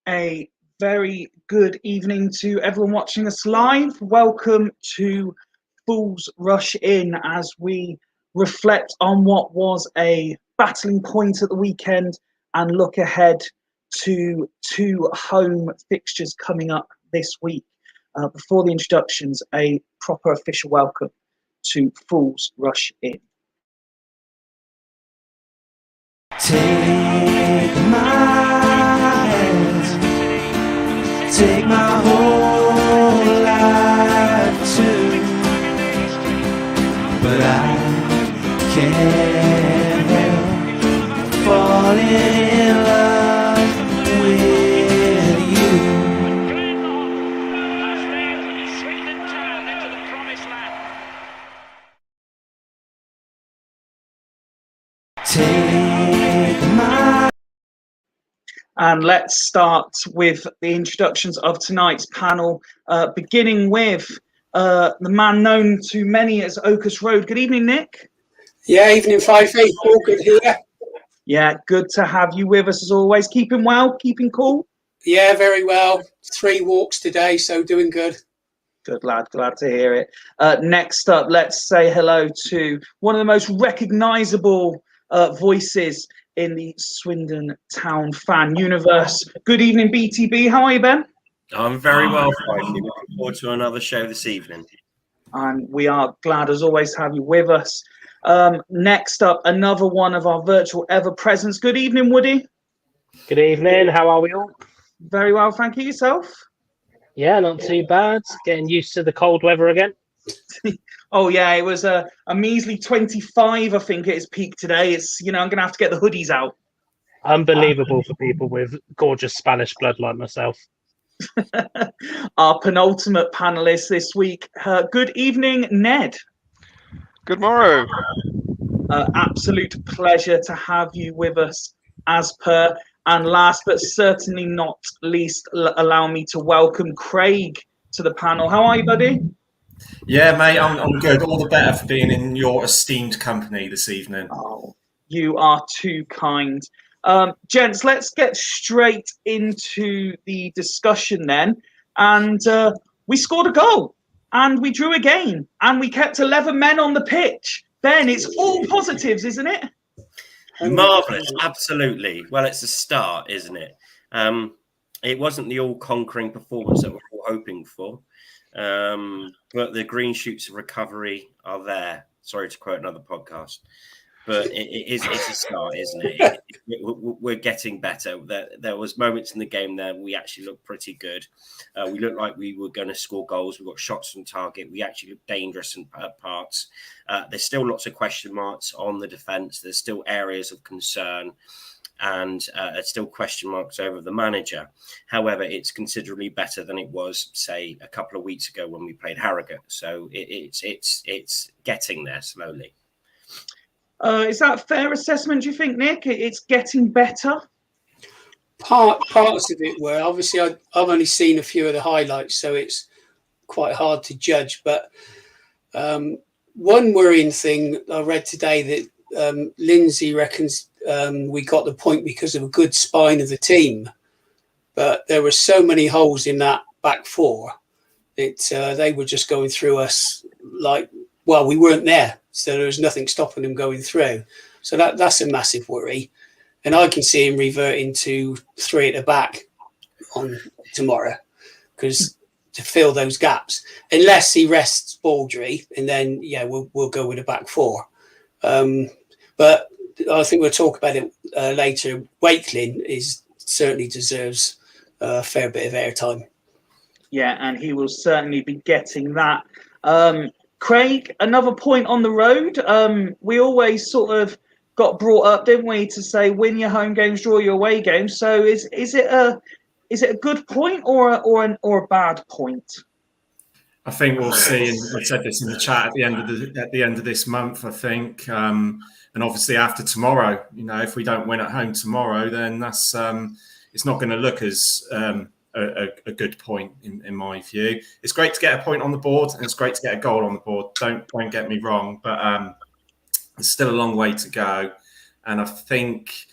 A very good evening to everyone watching us live. Welcome to Fools Rush In as we reflect on what was a battling point at the weekend and look ahead to two home fixtures coming up this week. Before the introductions, a proper official welcome to Fools Rush In. Take my hand, take my whole life too, but I can't help falling in love with you. Take my. And let's start with the introductions of tonight's panel, beginning with the man known to many as Oakus Road. Good evening, Nick. Yeah, evening, Fifey. All good here. Yeah, good to have you with us as always. Keeping well, keeping cool? Yeah, very well. 3 walks today, so doing good. Good lad, glad to hear it. Next up, let's say hello to one of the most recognisable voices in the Swindon Town fan universe. Good evening, BTB. How are you, Ben? I'm very well, Fifey. Looking forward to another show this evening. And we are glad, as always, to have you with us. Next up, another one of our virtual ever-presents. Good evening, Woody. Good evening. How are we all? Very well, thank you. Yourself? Yeah, not too bad. Getting used to the cold weather again. Oh, yeah, it was a measly 25, I think, at its peak today. It's, I'm going to have to get the hoodies out. Unbelievable for people with gorgeous Spanish blood like myself. Our penultimate panelist this week. Good evening, Ned. Good morrow. Absolute pleasure to have you with us as per. And last but certainly not least, allow me to welcome Craig to the panel. How are you, buddy? Yeah, mate, I'm good. All the better for being in your esteemed company this evening. Oh, you are too kind. Gents, let's get straight into the discussion then. And we scored a goal and we drew a game and we kept 11 men on the pitch. Ben, it's all positives, isn't it? Marvellous, absolutely. Well, it's a start, isn't it? It wasn't the all-conquering performance that we're all hoping for, but the green shoots of recovery are there. Sorry to quote another podcast. But it's a start, isn't it? We're getting better. There was moments in the game there we actually looked pretty good. We looked like we were going to score goals. We got shots on target. We actually looked dangerous in parts. There's still lots of question marks on the defence. There's still areas of concern. And still question marks over the manager. However, it's considerably better than it was, say, a couple of weeks ago when we played Harrogate. So it's getting there slowly. Is that a fair assessment, do you think, Nick? It's getting better? Parts of it were. Obviously, I've only seen a few of the highlights, so it's quite hard to judge. But one worrying thing I read today that Lindsay reckons we got the point because of a good spine of the team. But there were so many holes in that back four that they were just going through us like, well, we weren't there. So there was nothing stopping them going through. So that's a massive worry. And I can see him reverting to 3 at the back on tomorrow because to fill those gaps, unless he rests Baldry, and then, yeah, we'll go with a back 4. But I think we'll talk about it later. Wakeling certainly deserves a fair bit of airtime. Yeah, and he will certainly be getting that. Craig, another point on the road. We always sort of got brought up, didn't we, to say win your home games, draw your away games. So is it a good point or a bad point? I think we'll see, and I said this in the chat at the end of this month. I think, and obviously after tomorrow, if we don't win at home tomorrow, then that's it's not going to look as a good point in my view. It's great to get a point on the board, and it's great to get a goal on the board. Don't get me wrong, but there's still a long way to go. And I think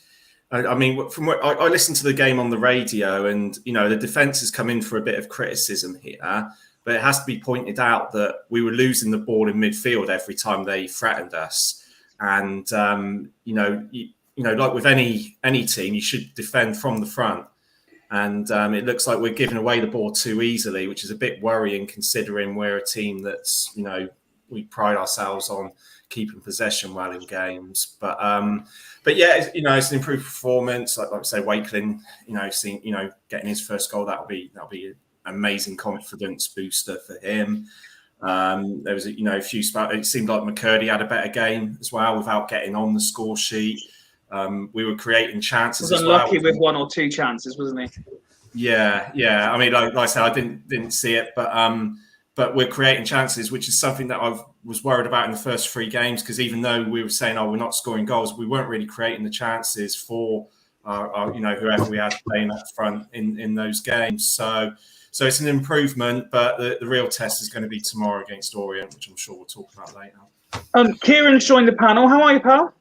I mean, from what I listened to the game on the radio, and the defence has come in for a bit of criticism here, but it has to be pointed out that we were losing the ball in midfield every time they threatened us, and like with any team, you should defend from the front, and it looks like we're giving away the ball too easily, which is a bit worrying considering we're a team that's we pride ourselves on keeping possession well in games, but yeah, it's an improved performance. Like I say, Wakeling, getting his first goal, that'll be an amazing confidence booster for him. There was a few spots. It seemed like McCurdy had a better game as well without getting on the score sheet. We were creating chances. Was unlucky with one or two chances, wasn't he? Yeah. I mean, like I said, I didn't see it, but we're creating chances, which is something that I was worried about in the first 3 games, because even though we were saying, we're not scoring goals, we weren't really creating the chances for whoever we had playing up front in those games. So it's an improvement, but the real test is going to be tomorrow against Orient, which I'm sure we'll talk about later. Kieran's joined the panel. How are you, pal?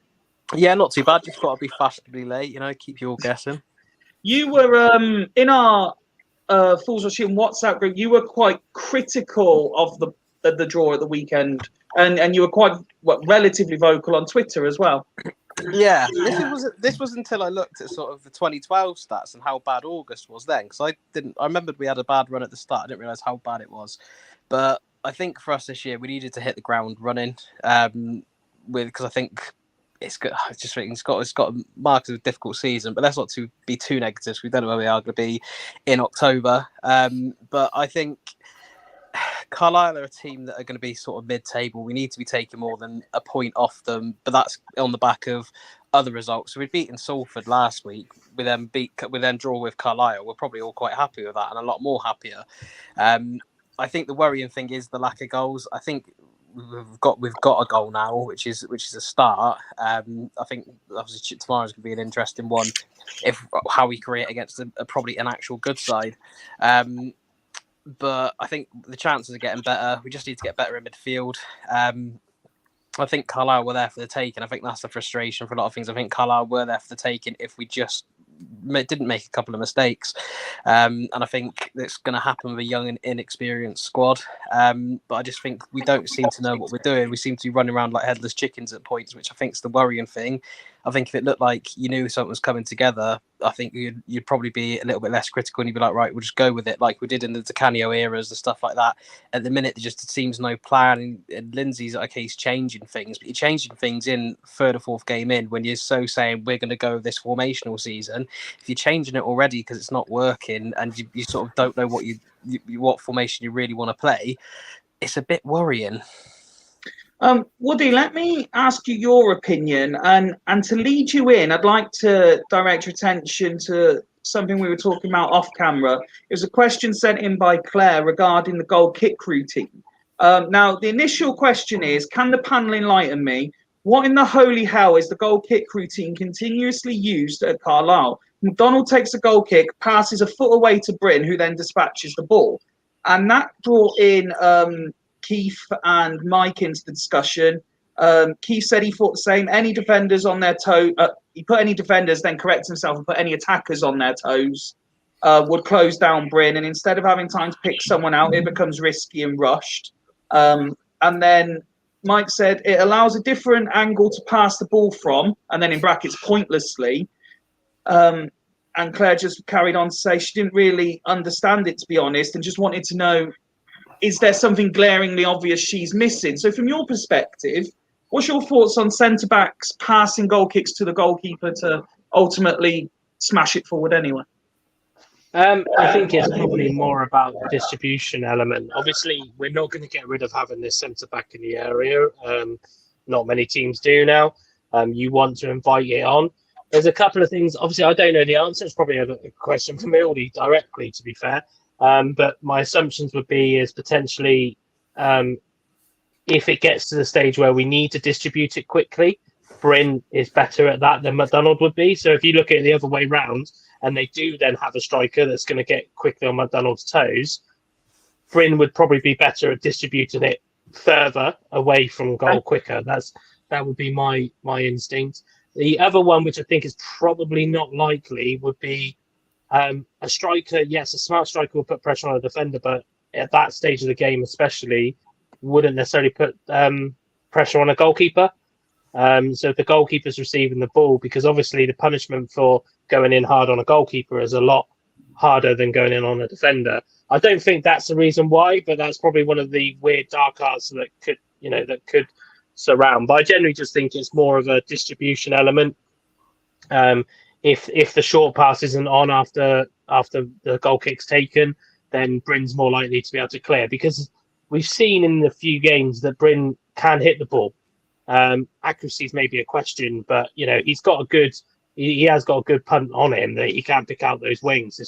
Yeah, not too bad. Just got to be fashionably late, keep you all guessing. You were in our Fools Rush In WhatsApp group. You were quite critical of the draw at the weekend, and you were quite relatively vocal on Twitter as well. Yeah, this was until I looked at sort of the 2012 stats and how bad August was then, because I remembered we had a bad run at the start. I didn't realise how bad it was, but I think for us this year we needed to hit the ground running, because I think it's got marked as a difficult season, but let's not be too negative. We don't know where we are going to be in October, but I think Carlisle are a team that are going to be sort of mid-table. We need to be taking more than a point off them, but that's on the back of other results. So we'd beaten Salford last week. We then draw with Carlisle. We're probably all quite happy with that, and a lot more happier. I think the worrying thing is the lack of goals. I think we've got a goal now, which is a start. I think obviously tomorrow's going to be an interesting one, how we create against probably an actual good side. But I think the chances are getting better. We just need to get better in midfield. I think Carlisle were there for the taking. I think that's the frustration for a lot of things. I think Carlisle were there for the taking if we just didn't make a couple of mistakes. And I think it's going to happen with a young and inexperienced squad. But I just think we don't seem to know what we're doing. We seem to be running around like headless chickens at points, which I think is the worrying thing. I think if it looked like you knew something was coming together, I think you'd probably be a little bit less critical, and you'd be like, right, we'll just go with it, like we did in the Di Canio eras and stuff like that. At the minute, there just seems no plan, and Lindsay's like, he's changing things, but you're changing things in third or fourth game in when you're so saying we're going to go this formational season. If you're changing it already because it's not working, and you sort of don't know what formation you really want to play, it's a bit worrying. Woody, let me ask you your opinion, and to lead you in, I'd like to direct your attention to something we were talking about off camera. It was a question sent in by Claire regarding the goal kick routine. Now, the initial question is, can the panel enlighten me? What in the holy hell is the goal kick routine continuously used at Carlisle? McDonald takes a goal kick, passes a foot away to Bryn, who then dispatches the ball. And that brought in Keith and Mike into the discussion. Keith said he thought the same. Any defenders on their toe, he put any defenders, then corrects himself and put any attackers on their toes, would close down Bryn. And instead of having time to pick someone out, it becomes risky and rushed. And then Mike said it allows a different angle to pass the ball from, and then in brackets, pointlessly. And Claire just carried on to say she didn't really understand it, to be honest, and just wanted to know, is there something glaringly obvious she's missing? So from your perspective, what's your thoughts on centre-backs passing goal kicks to the goalkeeper to ultimately smash it forward anyway? I think it's probably more about the distribution element. Obviously, we're not going to get rid of having this centre-back in the area. Not many teams do now. You want to invite it on. There's a couple of things. Obviously, I don't know the answer. It's probably a question for Mildy directly, to be fair. But my assumptions would be is potentially if it gets to the stage where we need to distribute it quickly, Bryn is better at that than McDonald would be. So if you look at it the other way round, and they do then have a striker that's going to get quickly on McDonald's toes, Bryn would probably be better at distributing it further away from goal quicker. That would be my instinct. The other one, which I think is probably not likely, would be a striker. Yes, a smart striker will put pressure on a defender, but at that stage of the game, especially, wouldn't necessarily put pressure on a goalkeeper. So if the goalkeeper's receiving the ball, because obviously the punishment for going in hard on a goalkeeper is a lot harder than going in on a defender. I don't think that's the reason why, but that's probably one of the weird dark arts that could surround. But I generally just think it's more of a distribution element. If the short pass isn't on after the goal kick's taken, then Bryn's more likely to be able to clear, because we've seen in the few games that Bryn can hit the ball. Accuracy is maybe a question, but he has got a good punt on him that he can pick out those wings.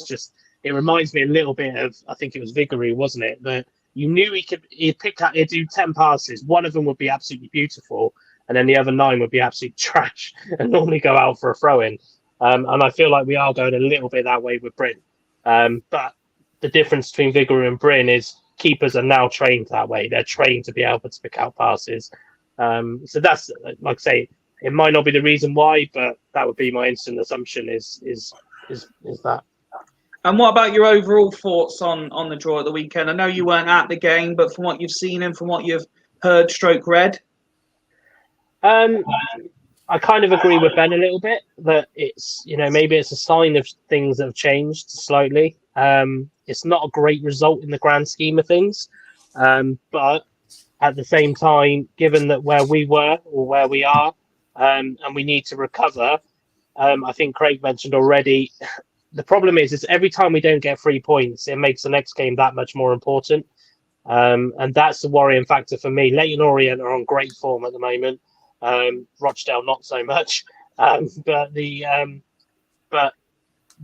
It reminds me a little bit of, I think it was Vigouroux, wasn't it? That you knew he'd do 10 passes. One of them would be absolutely beautiful, and then the other 9 would be absolute trash and normally go out for a throw-in. And I feel like we are going a little bit that way with Bryn. But the difference between Vigouroux and Bryn is keepers are now trained that way. They're trained to be able to pick out passes. So that's, like I say, it might not be the reason why, but that would be my instant assumption is that. And what about your overall thoughts on the draw at the weekend? I know you weren't at the game, but from what you've seen and from what you've heard, read. I kind of agree with Ben a little bit that it's, maybe it's a sign of things that have changed slightly. It's not a great result in the grand scheme of things, but at the same time, given that where we were or where we are, and we need to recover, I think Craig mentioned already, the problem is every time we don't get 3 points, it makes the next game that much more important. And that's the worrying factor for me. Leyton Orient are on great form at the moment. Rochdale not so much. But the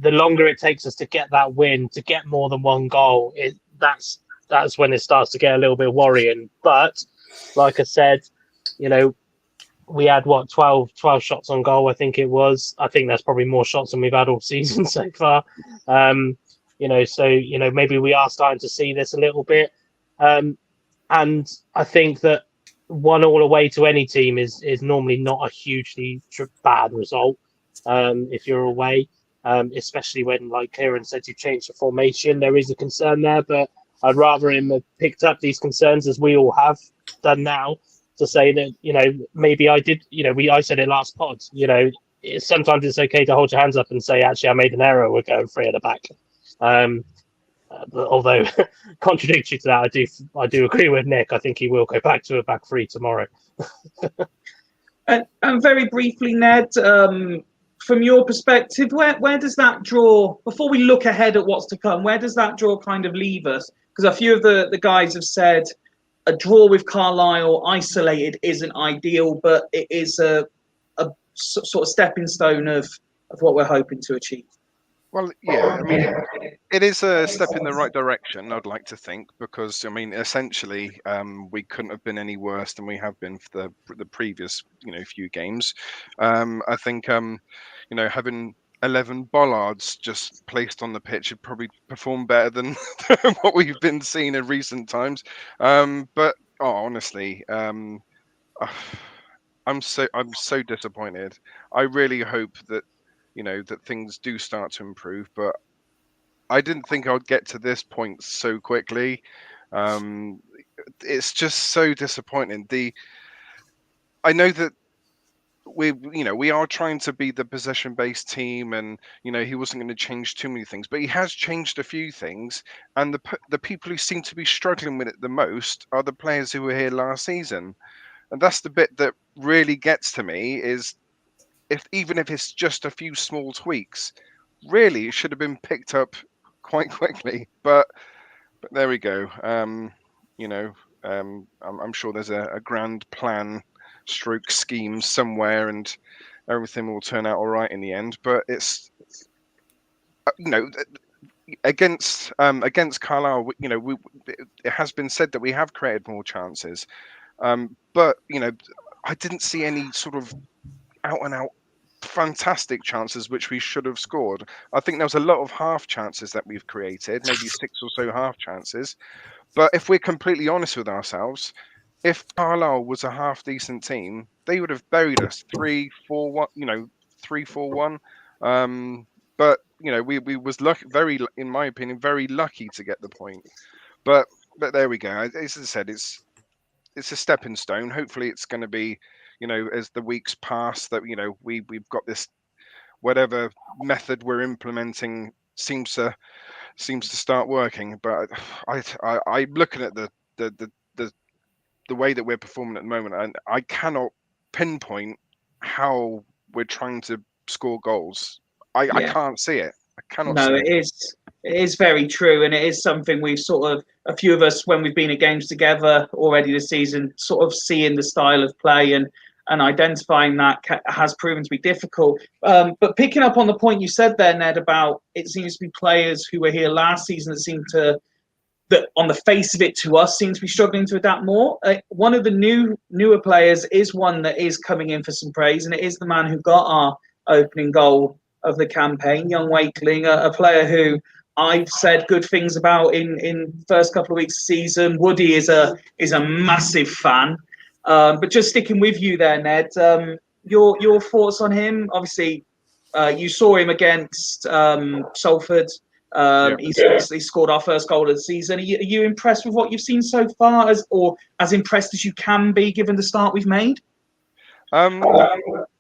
longer it takes us to get that win, to get more than one goal, that's when it starts to get a little bit worrying. But like I said, we had 12 shots on goal, I think it was. I think that's probably more shots than we've had all season so far. So maybe we are starting to see this a little bit. And I think that 1-1 away to any team is normally not a hugely bad result if you're away, especially when, like Kieran said, you change the formation. There is a concern there, but I'd rather him have picked up these concerns, as we all have done now, to say that, maybe I did, I said it last pod, sometimes it's okay to hold your hands up and say, actually, I made an error, we're going 3 at the back. Although contradictory to that, I do agree with Nick. I think he will go back to a back 3 tomorrow. and very briefly, Ned, from your perspective, where does that draw, before we look ahead at what's to come, where does that draw kind of leave us? Because a few of the guys have said a draw with Carlisle isolated isn't ideal, but it is a sort of stepping stone of what we're hoping to achieve. Well, yeah, I mean, it is a step in the right direction, I'd like to think, because, I mean, essentially, we couldn't have been any worse than we have been for the previous, few games. I think, having 11 bollards just placed on the pitch would probably perform better than what we've been seeing in recent times. But honestly, I'm so disappointed. I really hope that that things do start to improve, but I didn't think I'd get to this point so quickly. It's just so disappointing. I know that we are trying to be the possession-based team, and he wasn't going to change too many things, but he has changed a few things. And the people who seem to be struggling with it the most are the players who were here last season, and that's the bit that really gets to me. Is even if it's just a few small tweaks, really it should have been picked up quite quickly. But there we go. I'm sure there's a grand plan stroke scheme somewhere, and everything will turn out all right in the end. But it's against Carlisle, it has been said that we have created more chances, but I didn't see any sort of out and out fantastic chances which we should have scored. I think there was a lot of half chances that we've created, maybe 6 or so half chances. But if we're completely honest with ourselves, if Carlisle was a half decent team, they would have buried us 3-4-1, 3-4-1. But we was lucky, in my opinion, very lucky to get the point. But there we go. As I said, it's a stepping stone. Hopefully, it's going to be, as the weeks pass, that we've got this, whatever method we're implementing seems to start working. But I'm looking at the way that we're performing at the moment, and I cannot pinpoint how we're trying to score goals. I can't see it. I cannot see it. It is very true, and it is something we've sort of, a few of us, when we've been at games together already this season, sort of seeing the style of play and identifying that has proven to be difficult. But picking up on the point you said there, Ned, about it seems to be players who were here last season that on the face of it to us seem to be struggling to adapt more. One of the newer players is one that is coming in for some praise, and it is the man who got our opening goal of the campaign, young Wakeling, a player who I've said good things about in first couple of weeks of the season. Woody is a massive fan. But just sticking with you there, Ned, your thoughts on him? Obviously, you saw him against Salford. He scored our first goal of the season. Are you impressed with what you've seen so far, or as impressed as you can be given the start we've made?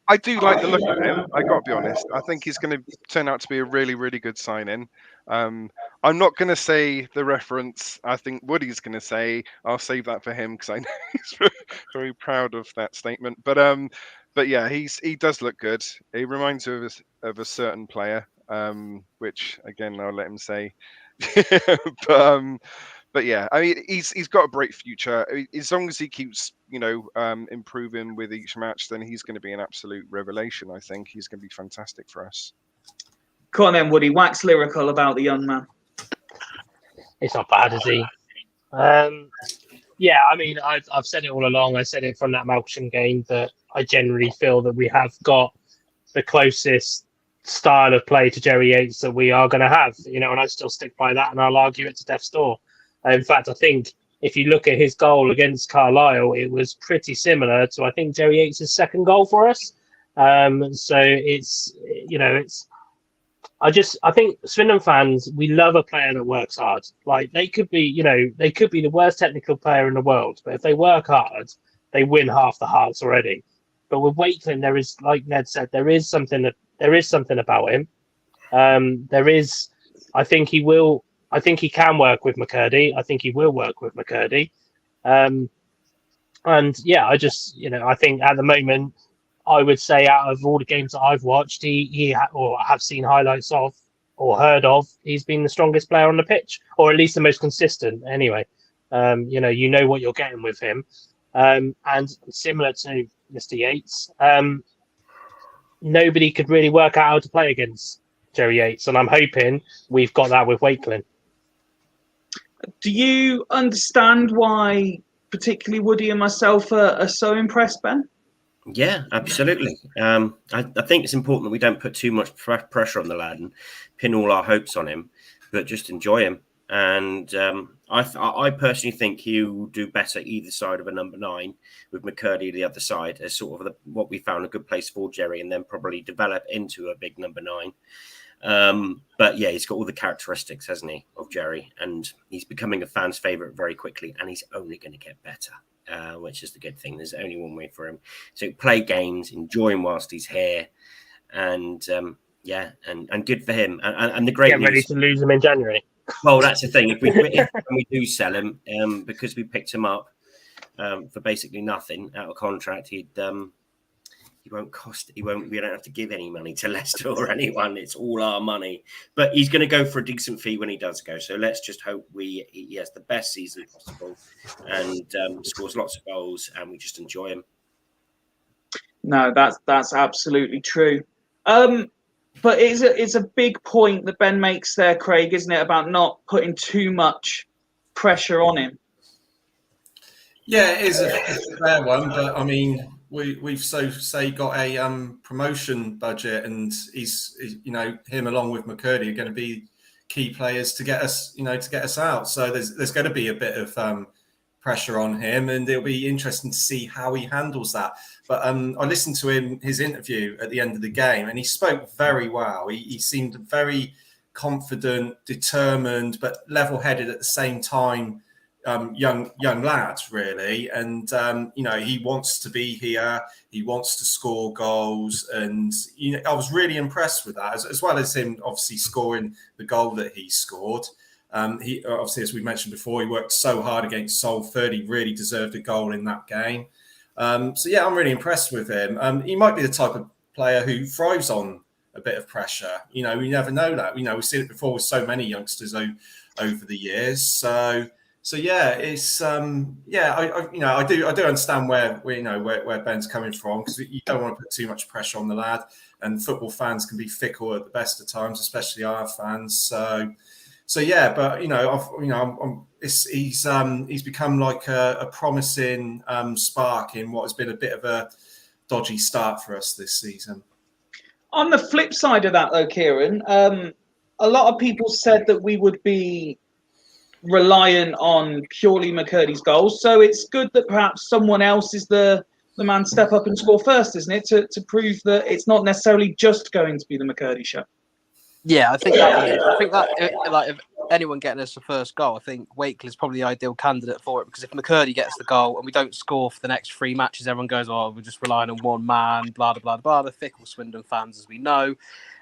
I do like the look of him. I got to be honest. I think he's going to turn out to be a really, really good sign-in. I'm not going to say the reference I think Woody's going to say. I'll save that for him because I know he's very proud of that statement. But yeah, he does look good. He reminds me of a certain player, which again I'll let him say. But yeah, I mean, he's got a bright future. As long as he keeps, improving with each match, then he's going to be an absolute revelation. I think he's going to be fantastic for us. Come on then, Woody, wax lyrical about the young man. It's not bad, is he? Yeah, I mean, I've said it all along. I said it from that Melksham game that I generally feel that we have got the closest style of play to Jerry Yates that we are going to have, and I still stick by that, and I'll argue it to death's door. In fact, I think if you look at his goal against Carlisle, it was pretty similar to, I think, Jerry Yates' second goal for us. So it's, I think Swindon fans, we love a player that works hard. Like they could be the worst technical player in the world, but if they work hard, they win half the hearts already. But with Wakeling, there is, like Ned said, there is something about him. I think he can work with McCurdy. I think he will work with McCurdy. And yeah, I think at the moment, I would say out of all the games that I've watched, or have seen highlights of or heard of, he's been the strongest player on the pitch, or at least the most consistent anyway. You know what you're getting with him. And similar to Mr. Yates, nobody could really work out how to play against Jerry Yates. And I'm hoping we've got that with Wakeling. Do you understand why particularly Woody and myself are so impressed, Ben? Yeah, absolutely. I think it's important that we don't put too much pressure on the lad and pin all our hopes on him, but just enjoy him. And I personally think he'll do better either side of a number 9 with McCurdy the other side as sort of what we found a good place for Jerry, and then probably develop into a big number 9. But yeah, he's got all the characteristics, hasn't he, of Jerry, and he's becoming a fan's favourite very quickly, and he's only going to get better, which is the good thing. There's only one way for him. So play games, enjoy him whilst he's here, and and good for him. And the great Get ready to lose him in January. Well, that's the thing. If we do sell him, because we picked him up for basically nothing out of contract, he won't cost. We don't have to give any money to Leicester or anyone. It's all our money. But he's going to go for a decent fee when he does go. So let's just hope he has the best season possible and scores lots of goals, and we just enjoy him. No, that's absolutely true. But it's a big point that Ben makes there, Craig, isn't it, about not putting too much pressure on him? Yeah, it is a fair one, but I mean, we've got a promotion budget, and he's him along with McCurdy are going to be key players to get us out. So there's going to be a bit of pressure on him, and it'll be interesting to see how he handles that. But I listened to his interview at the end of the game, and he spoke very well. He seemed very confident, determined, but level-headed at the same time. Young lad, really, and he wants to be here. He wants to score goals, and I was really impressed with that, as well as him obviously scoring the goal that he scored. He obviously, as we mentioned before, he worked so hard against Salford. He really deserved a goal in that game. So yeah, I'm really impressed with him. He might be the type of player who thrives on a bit of pressure. We never know that. We've seen it before with so many youngsters over the years. So yeah, it's I do understand where Ben's coming from, because you don't want to put too much pressure on the lad, and football fans can be fickle at the best of times, especially our fans. So yeah, but he's become like a promising spark in what has been a bit of a dodgy start for us this season. On the flip side of that, though, Kieran, a lot of people said that we would be reliant on purely McCurdy's goals. So it's good that perhaps someone else is the man to step up and score first, isn't it? To prove that it's not necessarily just going to be the McCurdy show. Yeah, I think that like if anyone getting us the first goal, I think Wakeling is probably the ideal candidate for it, because if McCurdy gets the goal and we don't score for the next 3 matches, everyone goes, "Oh, we're just relying on one man." Blah blah blah blah. The fickle Swindon fans, as we know.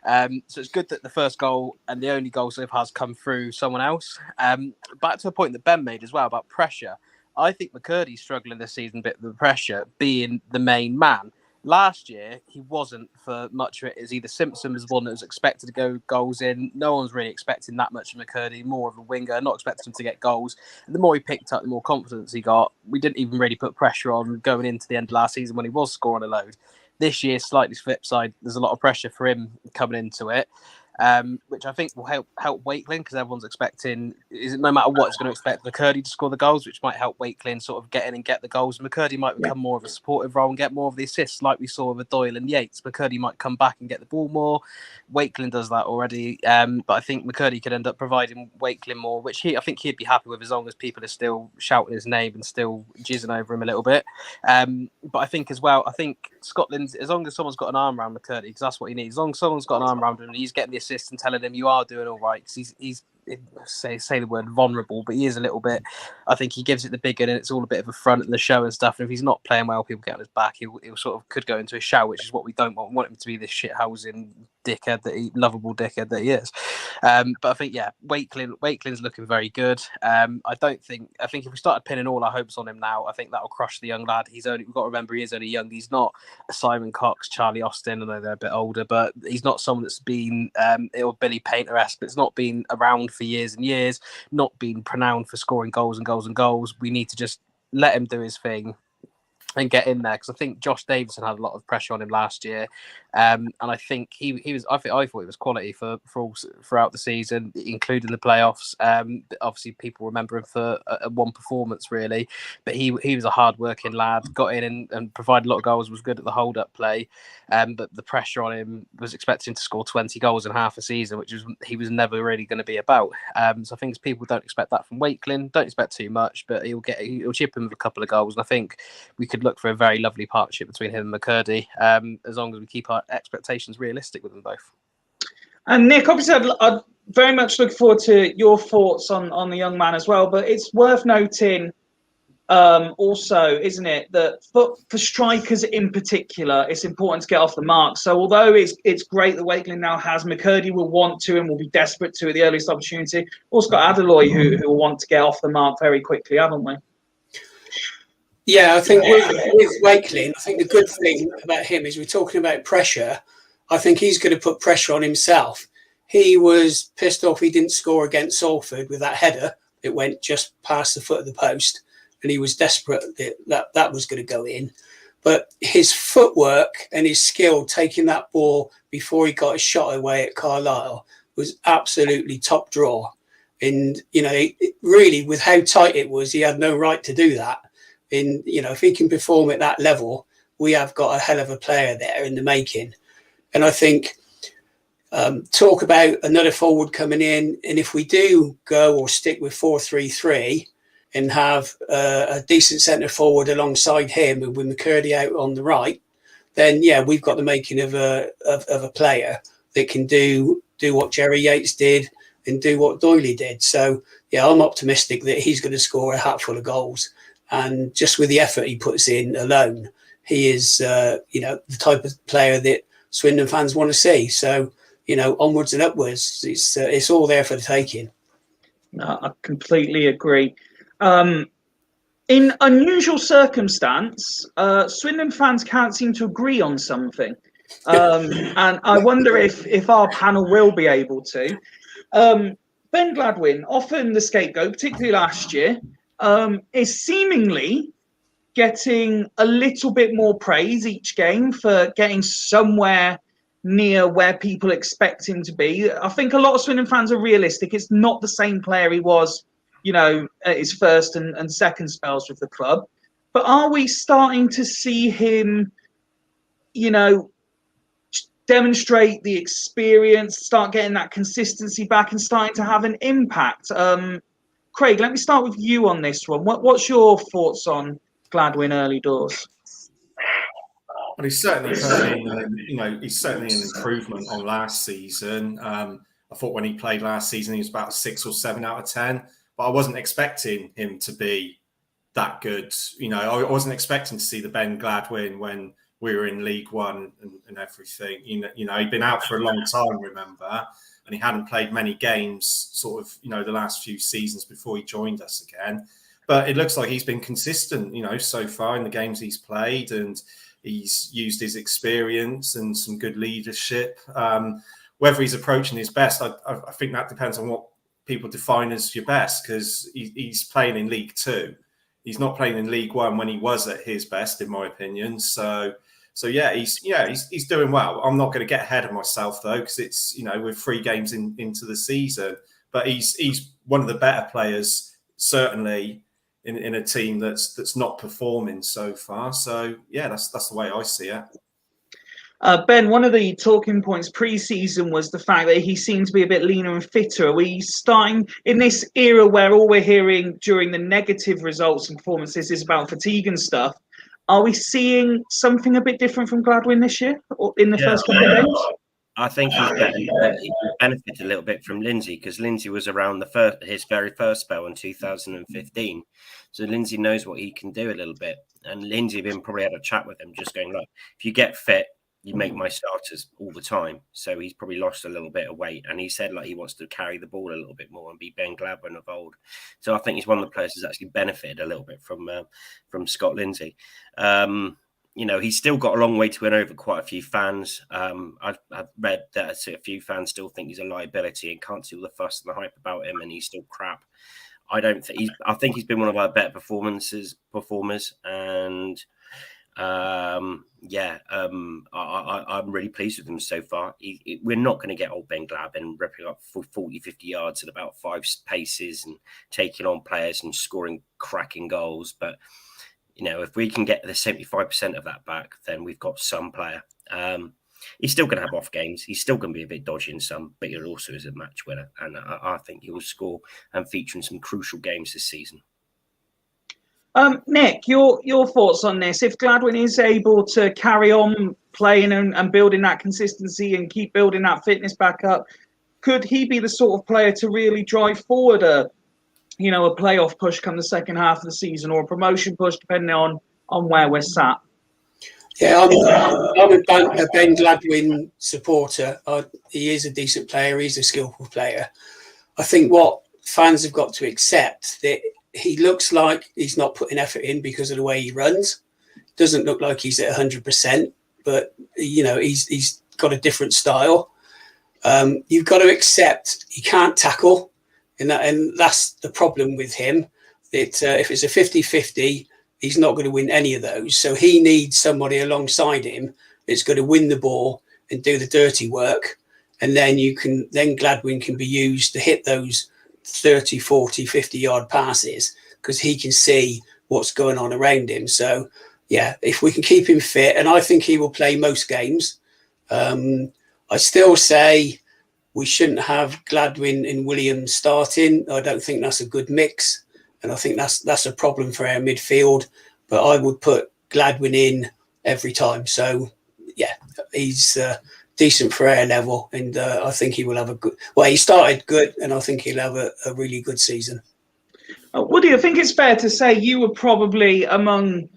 So it's good that the first goal and the only goal so far has come through someone else. Back to a point that Ben made as well about pressure. I think McCurdy's struggling this season a bit with the pressure, being the main man. Last year, he wasn't for much of it. As either Simpson was one that was expected to go goals in. No one's really expecting that much of McCurdy, more of a winger, not expecting him to get goals. And the more he picked up, the more confidence he got. We didn't even really put pressure on going into the end of last season when he was scoring a load. This year, slightly flip side, there's a lot of pressure for him coming into it. Which I think will help Wakeling, because everyone's expecting, no matter what, it's going to expect McCurdy to score the goals, which might help Wakeling sort of get in and get the goals. McCurdy might become more of a supportive role and get more of the assists, like we saw with Doyle and Yates. McCurdy might come back and get the ball more. Wakeling does that already, but I think McCurdy could end up providing Wakeling more, which I think he'd be happy with, as long as people are still shouting his name and still jizzing over him a little bit. But I think as well, Scotland, as long as someone's got an arm around McCurdy, because that's what he needs. As long as someone's got an arm around him and he's getting the assist and telling him you are doing all right, because he's say the word vulnerable, but he is a little bit. I think he gives it the big, and it's all a bit of a front and the show and stuff. And if he's not playing well, people get on his back. He'll sort of could go into a shower, which is what we don't want. We want him to be this shithousing dickhead lovable dickhead that he is. But I think Wakeling's looking very good. I think if we started pinning all our hopes on him now, I think that'll crush the young lad. We've got to remember he is only young. He's not a Simon Cox, Charlie Austin, although they're a bit older, but he's not someone that's been Billy Painter-esque, but it's not been around for years and years, not been renowned for scoring goals and goals and goals. We need to just let him do his thing and get in there, because I think Josh Davison had a lot of pressure on him last year, and I think he was. I thought he was quality throughout the season, including the playoffs. Obviously, people remember him for a one performance really, but he was a hard-working lad. Got in and provided a lot of goals. Was good at the hold-up play, but the pressure on him was expecting to score 20 goals in half a season, which he was never really going to be about. So I think people don't expect that from Wakeling. Don't expect too much, but he'll chip him with a couple of goals, and I think we could look for a very lovely partnership between him and McCurdy, as long as we keep our expectations realistic with them both. And Nick, obviously, I'd very much look forward to your thoughts on the young man as well. But it's worth noting also, isn't it, that for strikers in particular, it's important to get off the mark. So although it's great that Wakeling now has, McCurdy will want to and will be desperate to at the earliest opportunity. Also got Adeloy who will want to get off the mark very quickly, haven't we? Yeah, I think with Wakeling, I think the good thing about him is we're talking about pressure. I think he's going to put pressure on himself. He was pissed off he didn't score against Salford with that header. It went just past the foot of the post, and he was desperate that was going to go in. But his footwork and his skill taking that ball before he got a shot away at Carlisle was absolutely top draw. And, really, with how tight it was, he had no right to do that. If he can perform at that level, we have got a hell of a player there in the making. And I think talk about another forward coming in, and if we do go or stick with 4-3-3, and have a decent centre forward alongside him, and with McCurdy out on the right, then yeah, we've got the making of a player that can do what Jerry Yates did and do what Doyley did. So yeah, I'm optimistic that he's going to score a hatful of goals, and just with the effort he puts in alone, he is the type of player that Swindon fans want to see. So onwards and upwards, it's all there for the taking. No, I completely agree. In unusual circumstance, Swindon fans can't seem to agree on something. And I wonder if our panel will be able to. Ben Gladwin, often the scapegoat, particularly last year, is seemingly getting a little bit more praise each game for getting somewhere near where people expect him to be. I think a lot of Swindon fans are realistic. It's not the same player he was, at his first and second spells with the club. But are we starting to see him, demonstrate the experience, start getting that consistency back and starting to have an impact? Craig, let me start with you on this one. What's your thoughts on Gladwin early doors? Well, he's certainly he's certainly an improvement on last season. I thought when he played last season, he was about 6 or 7 out of 10, but I wasn't expecting him to be that good. I wasn't expecting to see the Ben Gladwin when we were in League One and everything. He'd been out for a long time, remember, and he hadn't played many games sort of, the last few seasons before he joined us again. But it looks like he's been consistent, so far in the games he's played, and he's used his experience and some good leadership. Whether he's approaching his best, I think that depends on what people define as your best, because he's playing in League Two. He's not playing in League One when he was at his best, in my opinion. So yeah, he's doing well. I'm not going to get ahead of myself though, because it's we're 3 games into the season, but he's one of the better players certainly in a team that's not performing so far. So yeah, that's the way I see it. Ben, one of the talking points pre-season was the fact that he seemed to be a bit leaner and fitter. Are we starting in this era where all we're hearing during the negative results and performances is about fatigue and stuff? Are we seeing something a bit different from Gladwin this year or in the first couple of games? I think he benefited a little bit from Lindsay, because Lindsay was around his very first spell in 2015. So Lindsay knows what he can do a little bit. And Lindsay probably had a chat with him, just going, look, if you get fit, you make my starters all the time. So he's probably lost a little bit of weight. And he said he wants to carry the ball a little bit more and be Ben Gladwin of old. So I think he's one of the players who's actually benefited a little bit from Scott Lindsay. He's still got a long way to win over quite a few fans. I've read that a few fans still think he's a liability and can't see all the fuss and the hype about him, and he's still crap. I think he's been one of our better performers, and I'm really pleased with him so far. We're not going to get old Ben Gladwin ripping up for 40, 50 yards at about 5 paces and taking on players and scoring cracking goals, but if we can get the 75% of that back, then we've got some player. He's still going to have off games. He's still going to be a bit dodgy in some, but he also is a match winner. And I think he will score and feature in some crucial games this season. Nick, your thoughts on this? If Gladwin is able to carry on playing and building that consistency and keep building that fitness back up, could he be the sort of player to really drive forward a playoff push come the second half of the season, or a promotion push, depending on where we're sat? Yeah, I'm a Ben Gladwin supporter. He is a decent player. He's a skillful player. I think what fans have got to accept that he looks like he's not putting effort in because of the way he runs. Doesn't look like he's at 100%, but he's got a different style. You've got to accept he can't tackle. And that's the problem with him, that if it's a 50-50, he's not going to win any of those. So he needs somebody alongside him that's going to win the ball and do the dirty work. And then Gladwin can be used to hit those 30, 40, 50-yard passes, because he can see what's going on around him. So, yeah, if we can keep him fit, and I think he will play most games, I still say we shouldn't have Gladwin and Williams starting. I don't think that's a good mix. and I think that's a problem for our midfield. But I would put Gladwin in every time. So yeah, he's decent for our level, and I think he will have a good. Well, he started good, and I think he'll have a really good season. Woody, I think it's fair to say you were probably among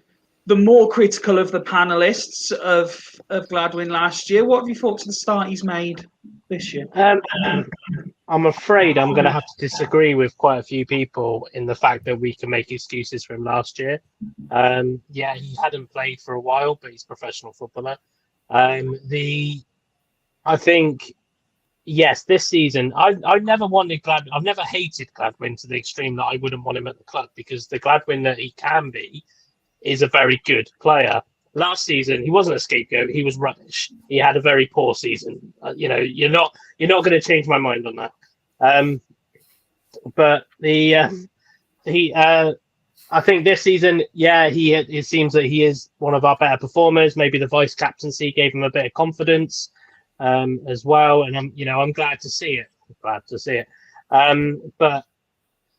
the more critical of the panelists of Gladwin last year. What have you thought to the start he's made this year? I'm afraid I'm going to have to disagree with quite a few people in the fact that we can make excuses for him last year. Yeah, he hadn't played for a while, but he's a professional footballer. I think, yes, this season, I never wanted Gladwin. I've never hated Gladwin to the extreme that I wouldn't want him at the club, because the Gladwin that he can be is a very good player. Last season, he wasn't a scapegoat. He was rubbish. He had a very poor season. You're not going to change my mind on that. But I think this season, yeah, it seems that he is one of our better performers. Maybe the vice captaincy gave him a bit of confidence as well, and I'm glad to see it. But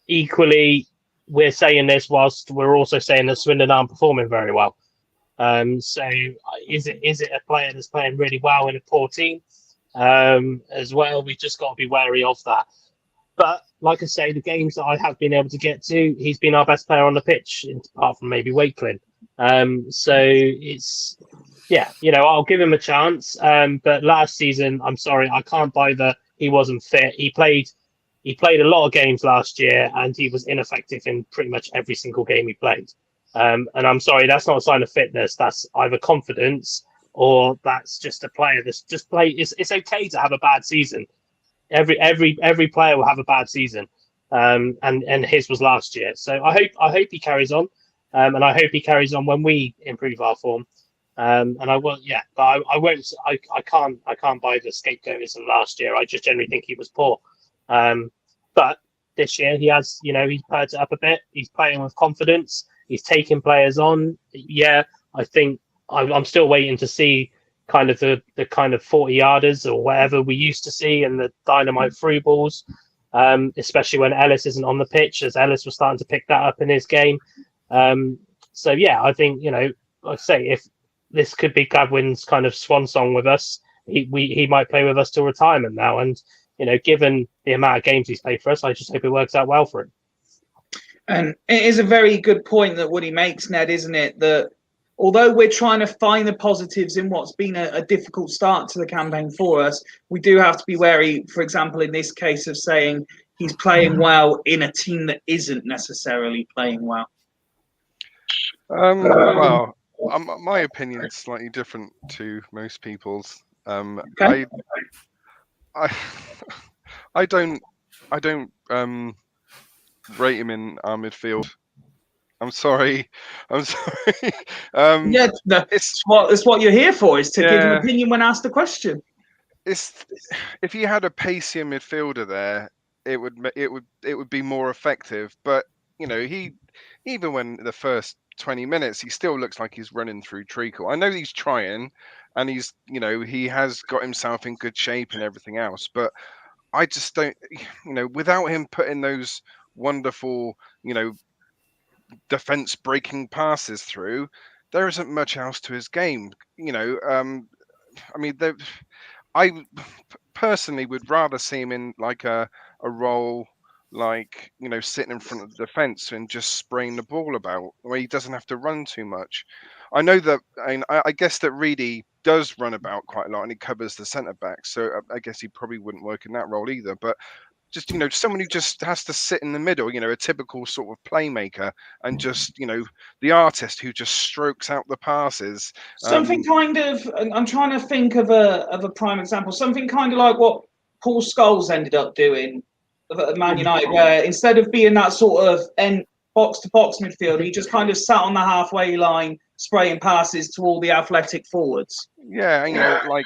equally, we're saying this whilst we're also saying that Swindon aren't performing very well. So is it a player that's playing really well in a poor team as well? We've just got to be wary of that. But like I say, the games that I have been able to get to, he's been our best player on the pitch, apart from maybe Wakelin. So it's, yeah, I'll give him a chance. But last season, I'm sorry, I can't buy that he wasn't fit. He played a lot of games last year, and he was ineffective in pretty much every single game he played. And I'm sorry, that's not a sign of fitness. That's either confidence or that's just a player that's just play. It's okay to have a bad season. Every player will have a bad season, and his was last year. So I hope he carries on, and I hope he carries on when we improve our form. And I will, yeah, but I won't. I can't buy the scapegoatism last year. I just generally think he was poor. But this year he has, he's paired it up a bit. He's playing with confidence. He's taking players on. Yeah, I think I'm still waiting to see kind of the kind of 40-yarders or whatever we used to see, and the dynamite through balls, especially when Ellis isn't on the pitch, as Ellis was starting to pick that up in his game. So yeah, I think, like I say, if this could be Gladwin's kind of swan song with us, he might play with us till retirement now. And given the amount of games he's played for us, I just hope it works out well for him. And it is a very good point that Woody makes, Ned, isn't it? That although we're trying to find the positives in what's been a difficult start to the campaign for us, we do have to be wary, for example, in this case, of saying he's playing well in a team that isn't necessarily playing well. Well, my opinion is slightly different to most people's. Okay. I don't rate him in our midfield. I'm sorry. Yeah, it's what you're here for, is to give an opinion when asked a question. If you had a pacier midfielder there, it would be more effective. But he, even when the first 20 minutes, he still looks like he's running through treacle. I know he's trying, and he's he has got himself in good shape and everything else, but I just don't, without him putting those wonderful, defense breaking passes through, there isn't much else to his game. I personally would rather see him in like a role like sitting in front of the defense and just spraying the ball about, where he doesn't have to run too much. I know that, I guess that Reedy does run about quite a lot and he covers the centre back, so I guess he probably wouldn't work in that role either. But just someone who just has to sit in the middle, a typical sort of playmaker, and just the artist who just strokes out the passes. Something kind of, I'm trying to think of a prime example. Something kind of like what Paul Scholes ended up doing at Man United, where instead of being that sort of box-to-box midfielder, he just kind of sat on the halfway line, spraying passes to all the athletic forwards. Yeah, like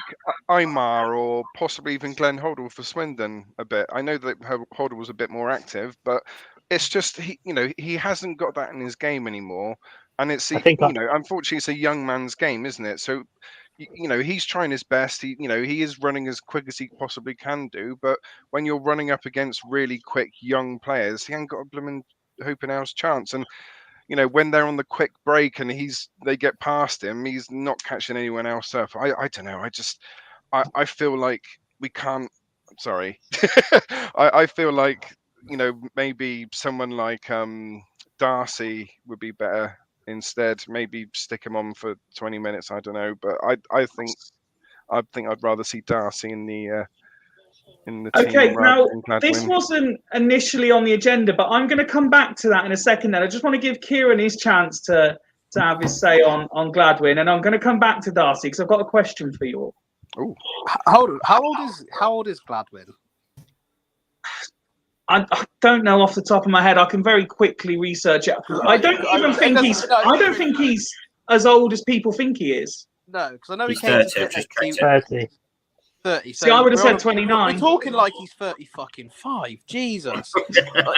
Aymar or possibly even Glenn Hoddle for Swindon a bit. I know that Hoddle was a bit more active, but it's just he hasn't got that in his game anymore, and unfortunately it's a young man's game, isn't it? So he's trying his best. He is running as quick as he possibly can do, but when you're running up against really quick young players, he ain't got a blooming Hopenhau's chance. And you know, when they're on the quick break and they get past him, he's not catching anyone else up. I don't know. I feel like we can't. Sorry, I feel like, you know, maybe someone like Darcy would be better instead. Maybe stick him on for 20 minutes. I don't know, but I think I'd rather see Darcy in the team. Okay, now rather than this Gladwin. wasn't initially on the agenda, but I'm going to come back to that in a second. Then I just want to give Kieran his chance to have his say on Gladwin, and I'm going to come back to Darcy because I've got a question for you all. Ooh. How old is Gladwin? I don't know off the top of my head. I can very quickly research it. I don't even think he's. I don't think he's as old as people think he is. No, because I know He's he came 30, to just 30. 30. So See, I would have we're said on 29. We're talking like he's 30 Jesus.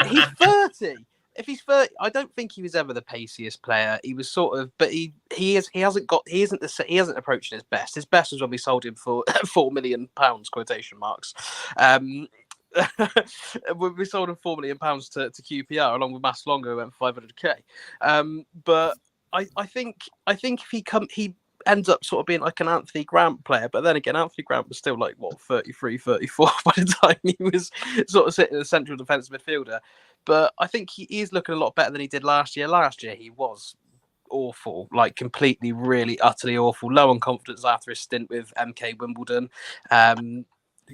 He's 30. If he's 30, I don't think he was ever the paciest player. He was sort of, but he hasn't approached his best. His best was when we sold him for £4 million, quotation marks. We sold him £4 million to QPR along with Mass Longo, who went for 500k. But I think if he ends up sort of being like an Anthony Grant player, but then again, Anthony Grant was still like 33, 34 by the time he was sort of sitting in the central defensive midfielder. But I think he is looking a lot better than he did last year. Last year he was awful, like completely, really, utterly awful. Low on confidence after his stint with MK Wimbledon.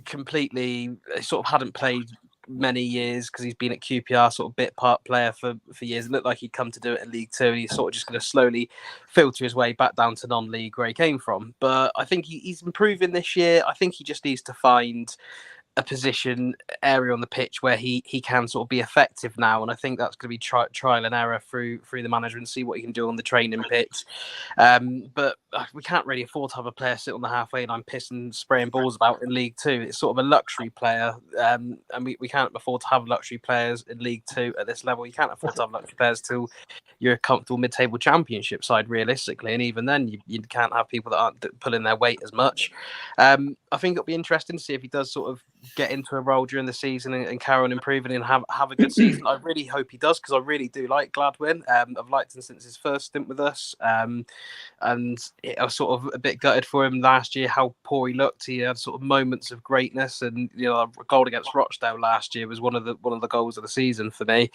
Completely, sort of hadn't played many years because he's been at QPR, sort of bit part player for years. It looked like he'd come to do it in League Two, and he's sort of just going to slowly filter his way back down to non-league where he came from. But I think he's improving this year. I think he just needs to find a position area on the pitch where he can sort of be effective now, and I think that's going to be trial and error through the management, see what he can do on the training pitch. But we can't really afford to have a player sit on the halfway line pissing, spraying balls about in League Two. It's sort of a luxury player, and we can't afford to have luxury players in League Two at this level. You can't afford to have luxury players till you're a comfortable mid-table championship side, realistically, and even then you can't have people that aren't pulling their weight as much. I think it'll be interesting to see if he does sort of get into a role during the season and carry on improving and have a good season. I really hope he does, because I really do like Gladwin. I've liked him since his first stint with us, and I was sort of a bit gutted for him last year how poor he looked. He had sort of moments of greatness, and you know, a goal against Rochdale last year was one of the goals of the season for me.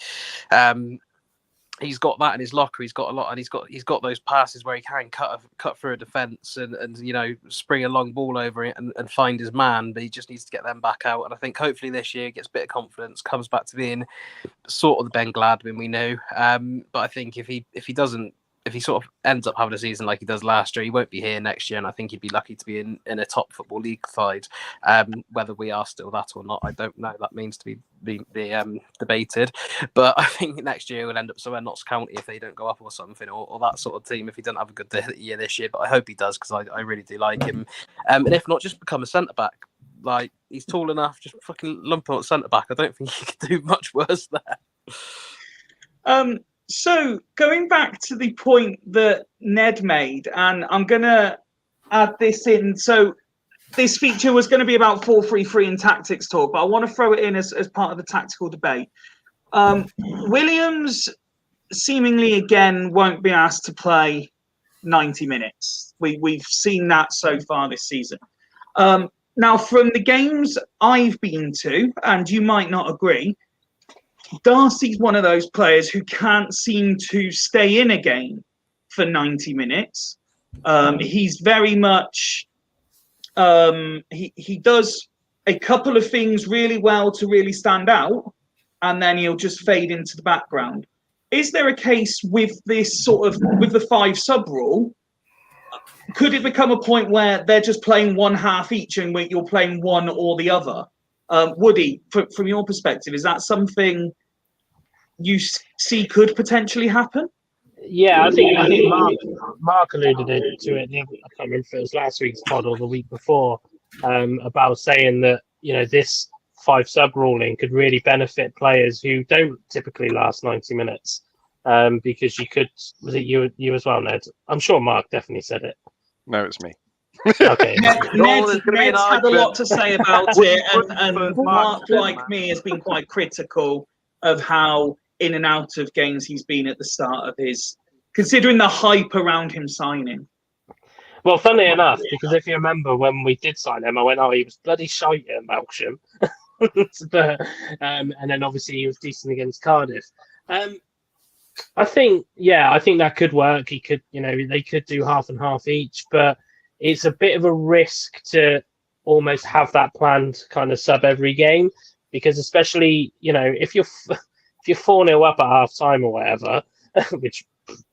He's got that in his locker. He's got a lot, and he's got those passes where he can cut through a defence and you know, spring a long ball over it and find his man. But he just needs to get them back out. And I think hopefully this year he gets a bit of confidence, comes back to being sort of the Ben Gladwin we knew. But I think if he sort of ends up having a season like he does last year, he won't be here next year, and I think he'd be lucky to be in a top football league side. Whether we are still that or not, I don't know. That means to be debated. But I think next year he'll end up somewhere Notts County if they don't go up or something, or that sort of team if he doesn't have a good year this year. But I hope he does, because I really do like him. And if not, just become a centre back. Like, he's tall enough, just fucking lump him at centre back. I don't think he could do much worse there. So going back to the point that Ned made, and I'm going to add this in. So this feature was going to be about 4-3-3 and tactics talk, but I want to throw it in as part of the tactical debate. Williams seemingly again won't be asked to play 90 minutes. We've seen that so far this season. Now, from the games I've been to, and you might not agree, Darcy's one of those players who can't seem to stay in a game for 90 minutes. He's very much... he does a couple of things really well to really stand out, and then he'll just fade into the background. Is there a case with this sort of, with the 5 sub rule, could it become a point where they're just playing one half each and you're playing one or the other? Woody, from your perspective, is that something you see could potentially happen? Yeah, I think Mark alluded to it. I can't remember if it was last week's pod or the week before, about saying that, you know, this 5 sub ruling could really benefit players who don't typically last 90 minutes. Because you could, was it you as well, Ned? I'm sure Mark definitely said it. No, it's me. Okay. Ned's had a lot to say about it, and Mark, like me, has been quite critical of how in and out of games he's been at the start of his, considering the hype around him signing. Well, funnily enough, because if you remember when we did sign him, I went, "Oh, he was bloody shite at Melksham," but and then obviously he was decent against Cardiff. I think that could work. He could, they could do half and half each, but it's a bit of a risk to almost have that planned kind of sub every game, because especially, if you're 4-0 up at half time or whatever, which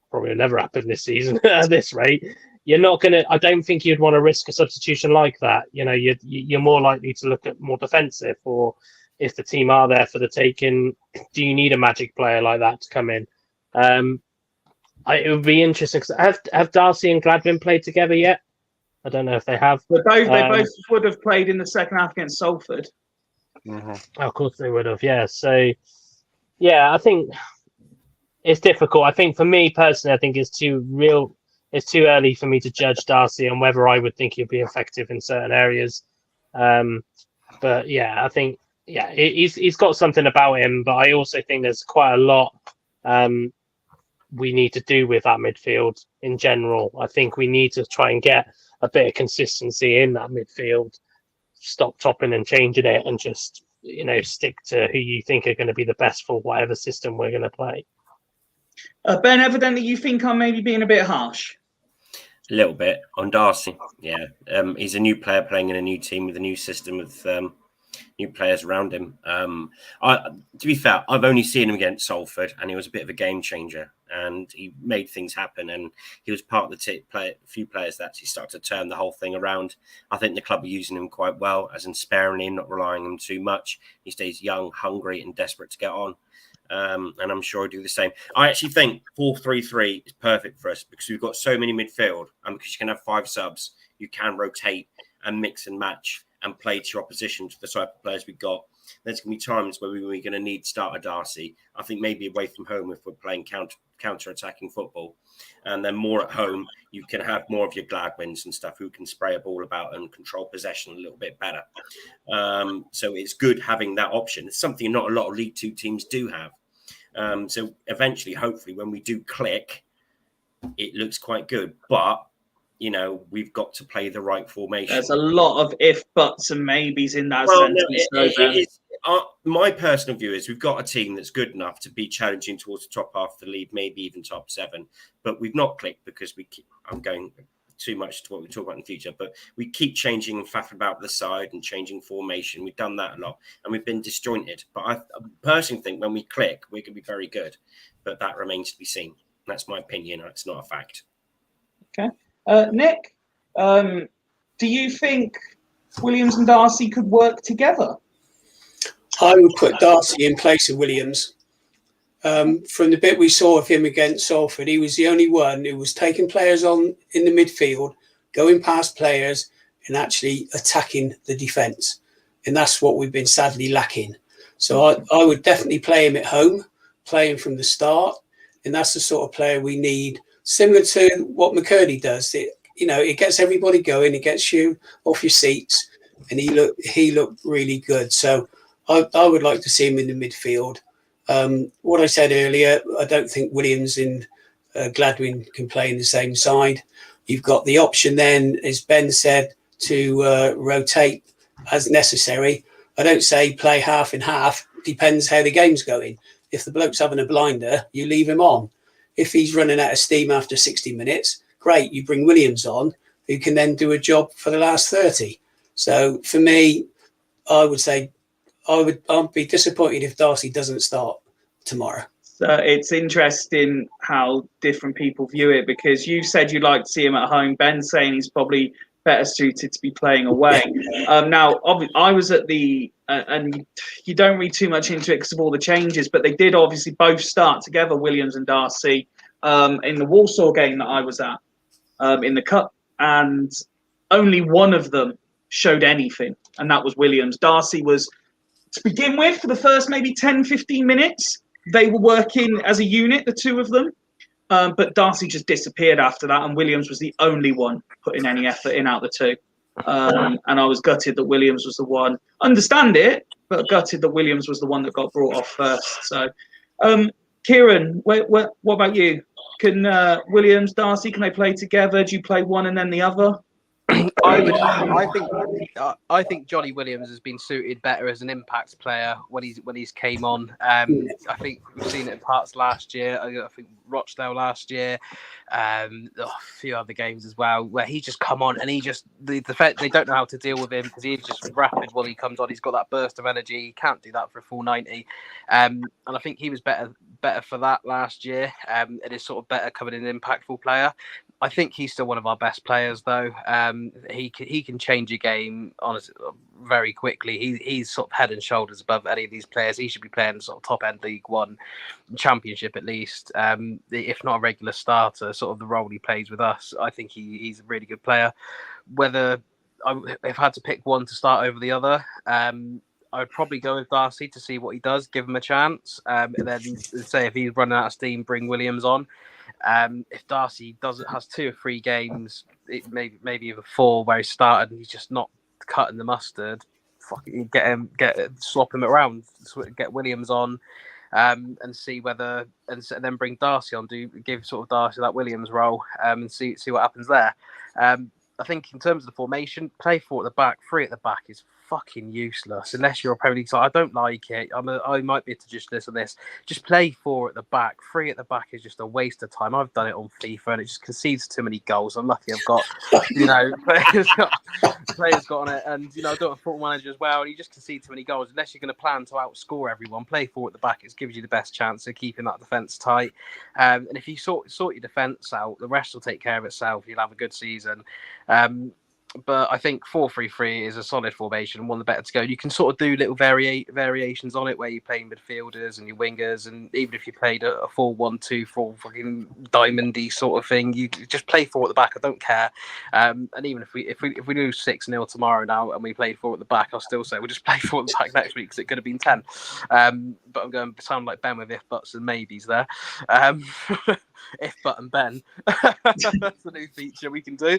probably will never happen this season at this rate, you're not going to, I don't think you'd want to risk a substitution like that. You're more likely to look at more defensive, or if the team are there for the taking, do you need a magic player like that to come in? It would be interesting, because have Darcy and Gladwin played together yet? I don't know if they have. But they both would have played in the second half against Salford. Mm-hmm. Oh, of course they would have, yeah. So, yeah, I think it's difficult. I think for me personally, I think it's too early for me to judge Darcy on whether I would think he'd be effective in certain areas. But yeah, I think he's got something about him. But I also think there's quite a lot we need to do with that midfield in general. I think we need to try and get a bit of consistency in that midfield. Stop topping and changing it, and just stick to who you think are going to be the best for whatever system we're going to play. Ben, evidently you think I'm maybe being a bit harsh. A little bit on Darcy, yeah. He's a new player playing in a new team with a new system with new players around him. To be fair, I've only seen him against Salford, and he was a bit of a game changer, and he made things happen, and he was part of the few players that actually started to turn the whole thing around. I think the club are using him quite well, as in sparingly, not relying on him too much. He stays young, hungry, and desperate to get on. And I'm sure he'll do the same. I actually think 4-3-3 is perfect for us, because we've got so many midfield, and because you can have 5 subs, you can rotate and mix and match and play to your opposition, to the type of players we've got. There's going to be times where we're going to need starter Darcy. I think maybe away from home, if we're playing counter-attacking football. And then more at home, you can have more of your Gladwins and stuff who can spray a ball about and control possession a little bit better. So it's good having that option. It's something not a lot of League Two teams do have. So eventually, hopefully, when we do click, it looks quite good. But we've got to play the right formation. There's a lot of if, buts, and maybes in that sentence. My personal view is we've got a team that's good enough to be challenging towards the top half of the league, maybe even top 7. But we've not clicked because I'm going too much to what we talk about in the future, but we keep changing and faffing about the side and changing formation. We've done that a lot, and we've been disjointed. But I personally think when we click, we're going to be very good. But that remains to be seen. That's my opinion. It's not a fact. Okay. Nick, do you think Williams and Darcy could work together? I would put Darcy in place of Williams. From the bit we saw of him against Salford, he was the only one who was taking players on in the midfield, going past players and actually attacking the defence. And that's what we've been sadly lacking. So I would definitely play him at home, play him from the start. And that's the sort of player we need, similar to what McCurdy does. It gets everybody going, it gets you off your seats, and he looked really good. So I would like to see him in the midfield. What I said earlier, I don't think Williams and Gladwin can play in the same side. You've got the option then, as Ben said, to rotate as necessary. I don't say play half and half. Depends how the game's going. If the bloke's having a blinder, you leave him on. If he's running out of steam after 60 minutes, great, you bring Williams on, who can then do a job for the last 30. So for me, I would say I'd be disappointed if Darcy doesn't start tomorrow. So it's interesting how different people view it, because you said you'd like to see him at home. Ben's saying he's probably better suited to be playing away. Now, I was at the, and you don't read too much into it because of all the changes, but they did obviously both start together, Williams and Darcy, in the Walsall game that I was at in the Cup, and only one of them showed anything, and that was Williams. Darcy was, to begin with, for the first maybe 10, 15 minutes, they were working as a unit, the two of them. But Darcy just disappeared after that, and Williams was the only one putting any effort in out the two. And I was gutted that Williams was the one. Understand it, but gutted that Williams was the one that got brought off first. So Kieran, what about you? Can Williams, Darcy, can they play together? Do you play one and then the other? I think Johnny Williams has been suited better as an impact player when he's came on. I think we've seen it in parts last year. I think Rochdale last year, a few other games as well, where he just come on and he just the fact they don't know how to deal with him because he's just rapid when he comes on. He's got that burst of energy. He can't do that for a full 90, and I think he was better for that last year. And is sort of better coming in an impactful player. I think he's still one of our best players, though. He can change a game honestly very quickly. He's sort of head and shoulders above any of these players. He should be playing sort of top end League One, Championship at least, if not a regular starter. Sort of the role he plays with us. I think he's a really good player. Whether if I had to pick one to start over the other, I would probably go with Darcy to see what he does, give him a chance, and then say if he's running out of steam, bring Williams on. If Darcy has 2 or 3 games, maybe even 4 where he started and he's just not cutting the mustard, swap him around, get Williams on, and see whether and then bring Darcy on, give sort of Darcy that Williams role, and see what happens there. I think in terms of the formation, play 4 at the back, 3 at the back is fucking useless unless you're a Premier League side. I don't like it. I might be to just this and this. Just play 4 at the back. 3 at the back is just a waste of time. I've done it on FIFA and it just concedes too many goals. I'm lucky I've got, players got on it, and I've got a football manager as well, and you just concede too many goals. Unless you're going to plan to outscore everyone, play 4 at the back. It gives you the best chance of keeping that defence tight. And if you sort your defence out, the rest will take care of itself. You'll have a good season. But I think 4-3-3 is a solid formation, one of the better to go. You can sort of do little variations on it where you play midfielders and your wingers, and even if you played a 4-1-2, fucking diamondy sort of thing, you just play 4 at the back. I don't care. And even if we lose 6-0 tomorrow now and we play 4 at the back, I'll still say we'll just play 4 at the back next week because it could have been 10. But I'm going to sound like Ben with if, buts, and maybes there. If, but, and Ben. That's a new feature we can do.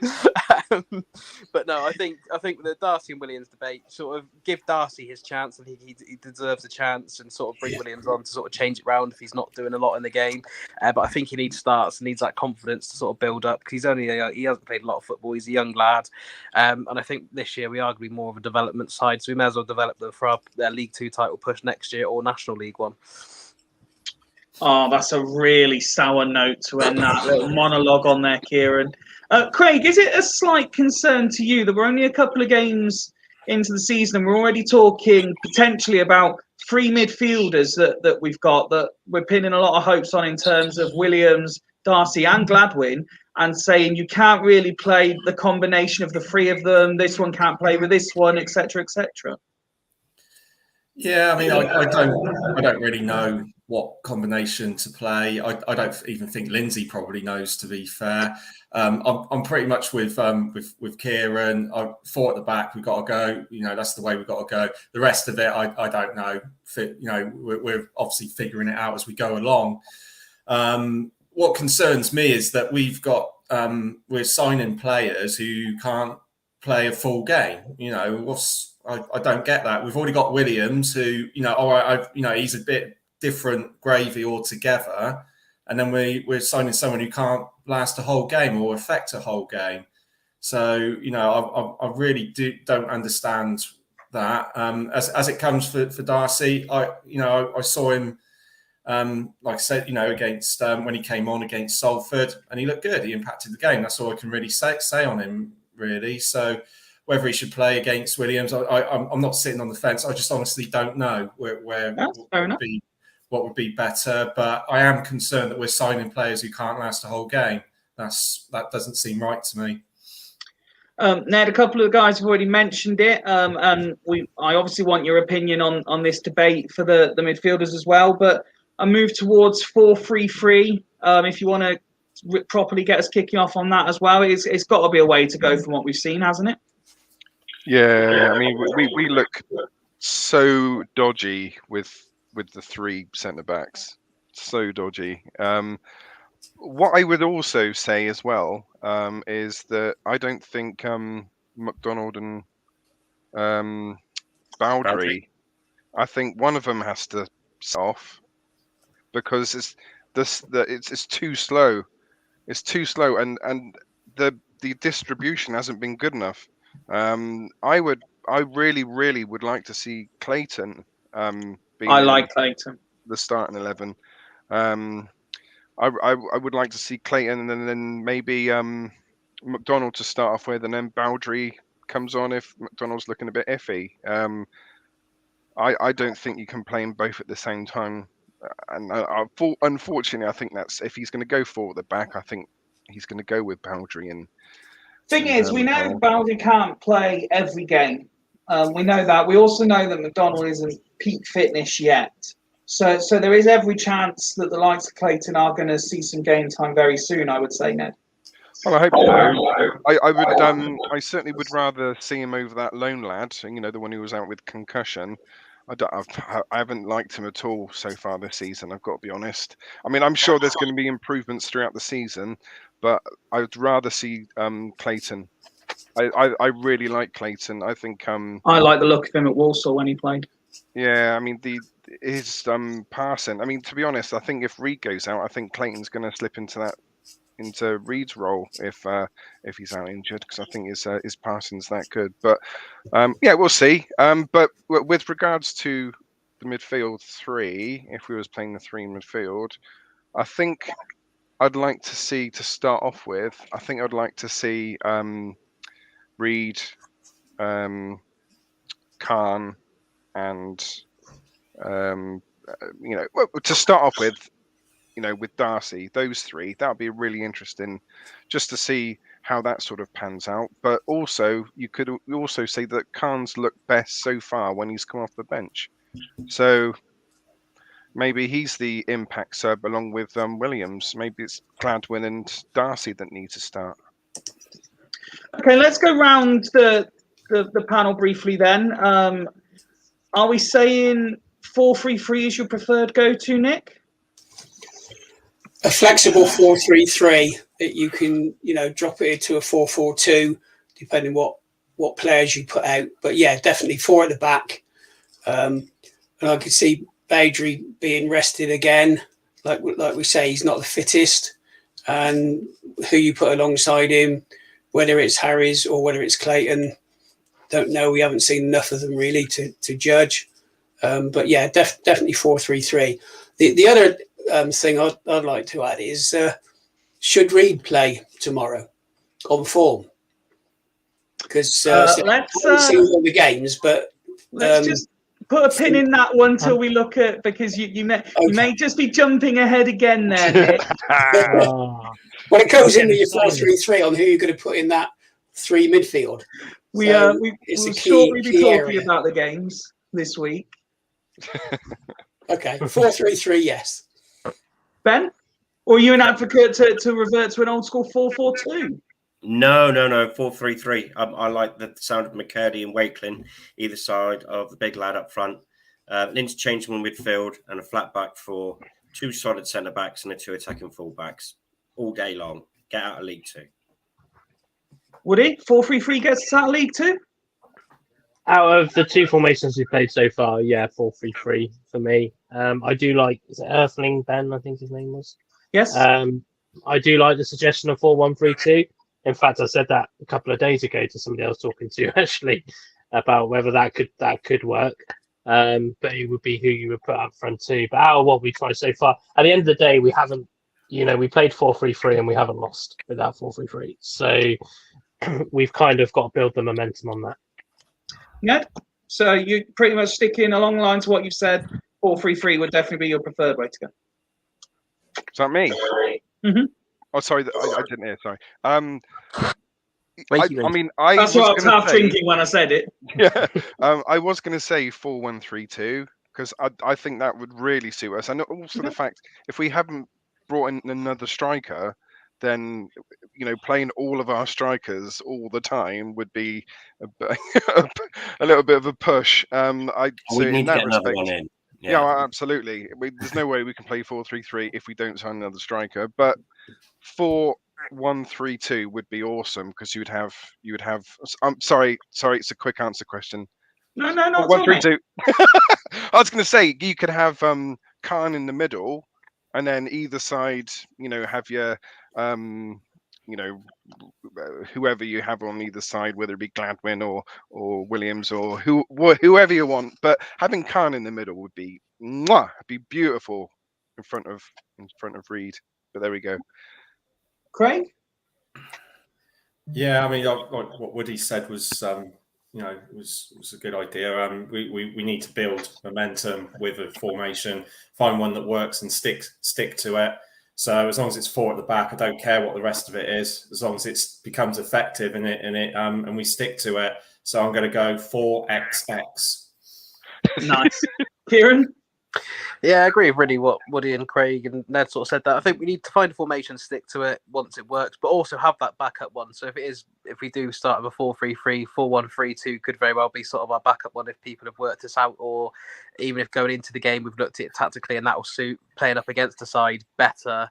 But no, I think the Darcy and Williams debate, sort of give Darcy his chance. I think he deserves a chance, and sort of bring Williams on to sort of change it round if he's not doing a lot in the game. But I think he needs starts, needs that confidence to sort of build up, because he hasn't played a lot of football. He's a young lad, and I think this year we are going to be more of a development side, so we may as well develop them for their League 2 title push next year or National League 1. Oh, that's a really sour note to end that little monologue on there, Kieran. Craig, is it a slight concern to you that we're only a couple of games into the season and we're already talking potentially about 3 midfielders that we've got, that we're pinning a lot of hopes on in terms of Williams, Darcy and Gladwin, and saying you can't really play the combination of the 3 of them, this one can't play with this one, etc., etc.? Yeah, I mean, I don't really know what combination to play. I don't even think Lindsay probably knows, to be fair. I'm pretty much with Kieran. 4 at the back, we've got to go. That's the way we've got to go. The rest of it, I don't know. We're obviously figuring it out as we go along. What concerns me is that we're signing players who can't play a full game. I don't get that. We've already got Williams, who he's a bit different gravy altogether, and then we're signing someone who can't last a whole game or affect a whole game. So I really don't understand that. As it comes for Darcy, I saw him, like I said, against when he came on against Salford, and he looked good. He impacted the game. That's all I can really say on him, really. So whether he should play against Williams, I'm not sitting on the fence. I just honestly don't know where what would be better. But I am concerned that we're signing players who can't last a whole game. That doesn't seem right to me. Ned, a couple of guys have already mentioned it, and I obviously want your opinion on this debate for the midfielders as well. But I move towards 4-3-3. If you want to properly get us kicking off on that as well, it's got to be a way to go from what we've seen, hasn't it? Yeah, I mean, we look so dodgy with the 3 centre backs, so dodgy. What I would also say as well is that I don't think McDonald and Baldry, I think one of them has to off. because it's too slow. It's too slow, and the distribution hasn't been good enough. I really would like to see Clayton be I like Clayton. the starting 11. I would like to see Clayton and then maybe McDonald to start off with, and then Baldry comes on if McDonald's looking a bit iffy. I don't think you can play them both at the same time. And unfortunately, I think that's if he's going to go forward the back, I think he's going to go with Baldry. And Thing is, we know Baldry can't play every game. We know that. We also know that McDonald isn't peak fitness yet. So there is every chance that the likes of Clayton are going to see some game time very soon, I would say, Ned. Well, I hope so. I certainly would rather see him over that lone lad, the one who was out with concussion. I haven't liked him at all so far this season, I've got to be honest. I mean, I'm sure there's going to be improvements throughout the season, but I would rather see Clayton. I really like Clayton. I think I like the look of him at Walsall when he played. Yeah, I mean his passing. I mean, to be honest, I think if Reed goes out, I think Clayton's going to slip into Reed's role if he's out injured, because I think his passing's that good. But yeah, we'll see. But with regards to the midfield three, if we was playing the three in midfield, I think I'd like to see to start off with. I think I'd like to see Reed, Khan, and to start off with. With Darcy, those three, that would be really interesting just to see how that sort of pans out. But also, you could also say that Khan's looked best so far when he's come off the bench. So maybe he's the impact sub along with Williams. Maybe it's Gladwin and Darcy that need to start. Okay, let's go round the panel briefly then. Are we saying 4-3-3 is your preferred go-to, Nick? A flexible 4-3-3 that you can, drop it into a 4-4-2, depending what players you put out. But yeah, definitely 4 at the back. And I could see Baldry being rested again. Like we say, he's not the fittest. And who you put alongside him, whether it's Harris or whether it's Clayton, don't know. We haven't seen enough of them really to judge. But yeah, definitely 4-3-3. The other thing I'd like to add is should Reed play tomorrow on form? Because let's see all the games, but let's just put a pin in that one till we look at, because you may just be jumping ahead again there, Nick. When it goes into your 4-3-3 on who you're going to put in that 3 midfield, we will shortly be talking about the games this week. Okay, 4-3-3, yes. Ben, or are you an advocate to revert to an old school 4-4-2? No, 4-3-3. I like the sound of McCurdy and Wakelin either side of the big lad up front. An interchangeable midfield and a flat back for 2 solid centre backs and 2 attacking full backs all day long. Get out of League Two. Would it? 4-3-3 gets us out of League Two? Out of the 2 formations we played so far, yeah, 4-3-3 for me. I do like, is it Earthling Ben, I think his name was? Yes. I do like the suggestion of 4-1-3-2. In fact, I said that a couple of days ago to somebody I was talking to actually about whether that could work. But it would be who you would put up front too. But out of what we tried so far, at the end of the day, we haven't, we played 4-3-3 and we haven't lost with that 4-3-3. So we've kind of got to build the momentum on that. Ned, so you pretty much sticking along the lines of what you've said. 4-3-3 would definitely be your preferred way to go. Is that me? Mm-hmm. Oh, sorry, I didn't hear. Sorry. I mean, that's what I was half drinking when I said it. Yeah, I was going to say 4-1-3-2 because I think that would really suit us, and also the fact if we haven't brought in another striker, then playing all of our strikers all the time would be a little bit of a push. We need to get another one in. Yeah, absolutely. There's no way we can play 4-3-3 if we don't sign another striker. But 4-1-3-2 would be awesome because you would have. I'm sorry. It's a quick answer question. No. 1-3-2. I was going to say you could have Khan in the middle and then either side, have your whoever you have on either side, whether it be Gladwin or Williams or whoever you want. But having Khan in the middle would be beautiful in front of Reed. But there we go. Craig? Yeah, I mean, what Woody said was, was a good idea. We need to build momentum with a formation, find one that works and stick to it. So as long as it's 4 at the back, I don't care what the rest of it is, as long as it becomes effective and we stick to it. So I'm going to go 4XX. Nice. Kieran? Yeah, I agree with really what Woody and Craig and Ned sort of said that. I think we need to find a formation, stick to it once it works, but also have that backup one. So if we do start with a 4-3-3, 4-1-3-2 could very well be sort of our backup one if people have worked us out, or even if going into the game we've looked at it tactically and that will suit playing up against the side better.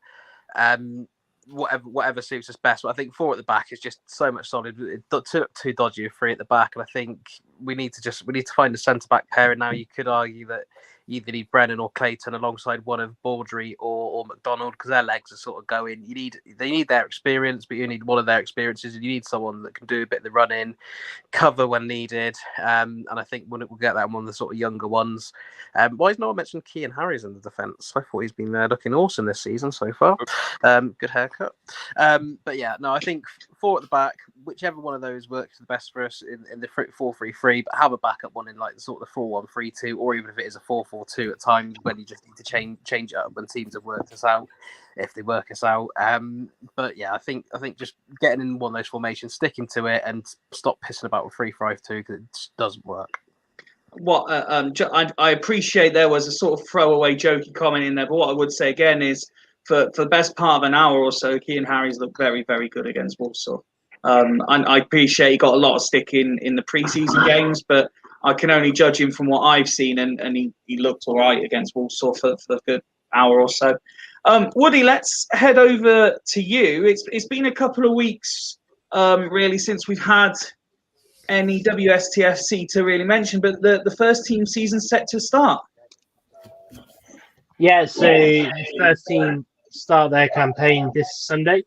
Whatever suits us best. But I think 4 at the back is just so much solid. It took too dodgy with 3 at the back, and I think we need to find a centre back pairing now. You could argue that you either need Brennan or Clayton alongside one of Baudry or McDonald, because their legs are sort of going. They need their experience, but you need one of their experiences, and you need someone that can do a bit of the running, cover when needed. And I think we'll get that in one of the sort of younger ones. Why has no one mentioned Kean Harries in the defence? I thought he's been looking awesome this season so far. Good haircut. But yeah, no, I think 4 at the back, whichever one of those works the best for us in the 4-3-3, but have a backup one in like the sort of 4-1-3-2, or even if it is a 4-4-2 at times when you just need to change it up when teams have worked us out, if they work us out. But yeah, I think just getting in one of those formations, sticking to it, and stop pissing about with 3-5-2 because it just doesn't work. I appreciate there was a sort of throwaway jokey comment in there, but what I would say again is for the best part of an hour or so, Kean Harries looked very, very good against Walsall. And I appreciate he got a lot of stick in the preseason games, but I can only judge him from what I've seen, and he looked all right against Walsall for a good hour or so. Woody, let's head over to you. It's been a couple of weeks really since we've had any WSTFC to really mention, but the first team season's set to start. Yeah, so the first team start their campaign this Sunday.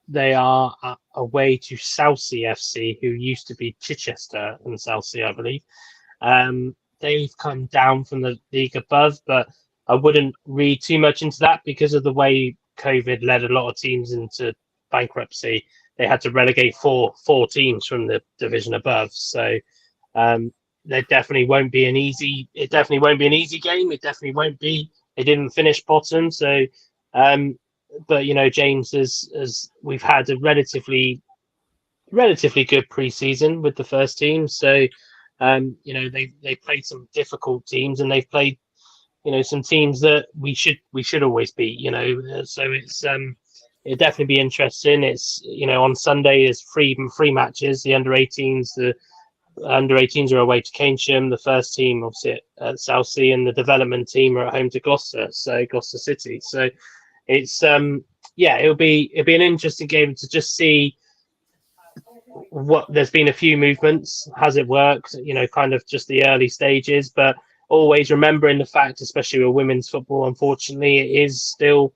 They are away to Southsea FC, who used to be Chichester and Southsea, I believe. They've come down from the league above, but I wouldn't read too much into that because of the way COVID led a lot of teams into bankruptcy. They had to relegate four teams from the division above. So there definitely won't be an easy. It definitely won't be an easy game. It definitely won't be. They didn't finish bottom, so. But James, as we've had a relatively good preseason with the first team, so they played some difficult teams, and they've played some teams that we should always beat. So it's it'll definitely be interesting. It's on Sunday is three matches. The under-18s, are away to Keynsham. The first team obviously at Southsea, and the development team are at home to Gloucester City. So it's it'll be an interesting game to just see what there's been a few movements. Has it worked? Kind of just the early stages, but always remembering the fact, especially with women's football, unfortunately, it is still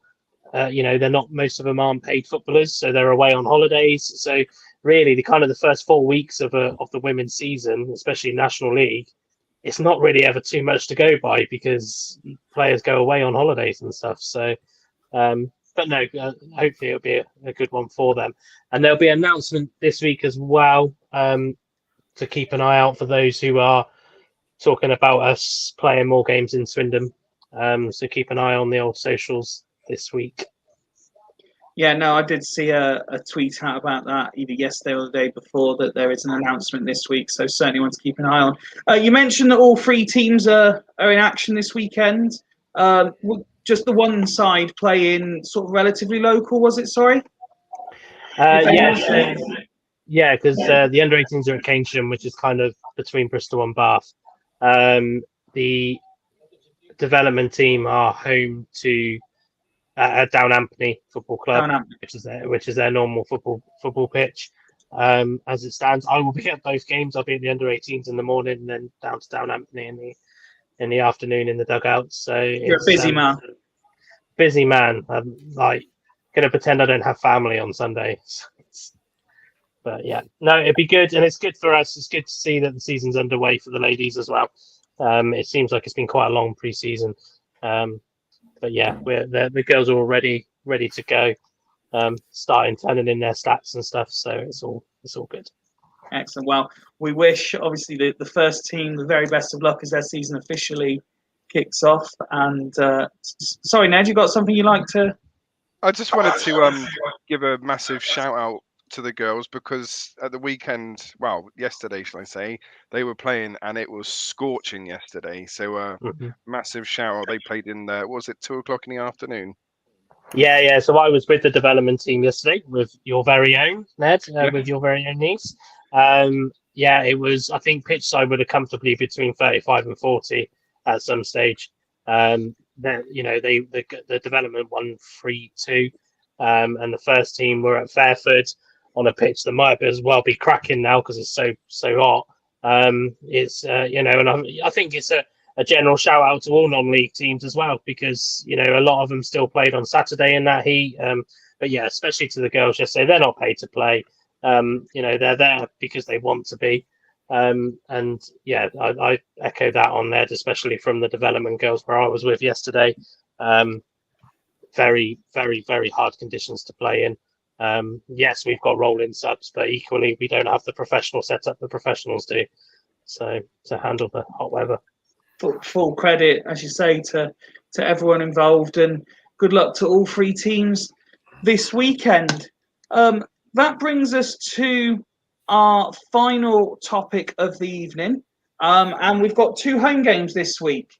they're not, most of them aren't paid footballers, so they're away on holidays. So really, the first 4 weeks of the women's season, especially National League, it's not really ever too much to go by because players go away on holidays and stuff. So, but no, hopefully it'll be a good one for them. And there'll be an announcement this week as well to keep an eye out for those who are talking about us playing more games in Swindon. So keep an eye on the old socials this week. Yeah, no, I did see a tweet out about that either yesterday or the day before, that there is an announcement this week, so certainly want to keep an eye on. You mentioned that all 3 teams are in action this weekend. Just the one side playing sort of relatively local, was it? Sorry? Because the under-18s are at Keynsham, which is kind of between Bristol and Bath. The development team are home to Down Ampney Football Club, which is their normal football pitch. As it stands, I will be at both games. I'll be at the under-18s in the morning, and then down to Down Ampney in the afternoon in the dugout. So you're a busy man. busy man. I'm like gonna pretend I don't have family on Sunday. But yeah, no, it'd be good, and it's good for us. It's good to see that the season's underway for the ladies as well. It seems like it's been quite a long pre-season, but yeah, the girls are all ready to go, starting turning in their stats and stuff. So it's all good. Excellent. Well, we wish obviously the first team the very best of luck as their season officially kicks off. And sorry, Ned, you got something you'd like to? I just wanted to give a massive shout out to the girls, because at the weekend, well, yesterday, shall I say, they were playing and it was scorching yesterday. So massive shout out. They played in what was it, 2:00 in the afternoon? Yeah. So I was with the development team yesterday with your very own Ned, with your very own niece. Yeah, it was. I think pitch side would have comfortably between 35 and 40 at some stage. The development won 3-2, and the first team were at Fairford on a pitch that might as well be cracking now because it's so hot. It's and I think it's a general shout out to all non-league teams as well, because a lot of them still played on Saturday in that heat. But yeah, especially to the girls yesterday, they're not paid to play. They're there because they want to be. And yeah, I echo that on Ned, especially from the development girls where I was with yesterday. Very, very, very hard conditions to play in. Yes, we've got rolling subs, but equally we don't have the professional setup the professionals do. So to handle the hot weather. Full credit, as you say, to everyone involved, and good luck to all three teams this weekend. That brings us to our final topic of the evening, and we've got 2 home games this week.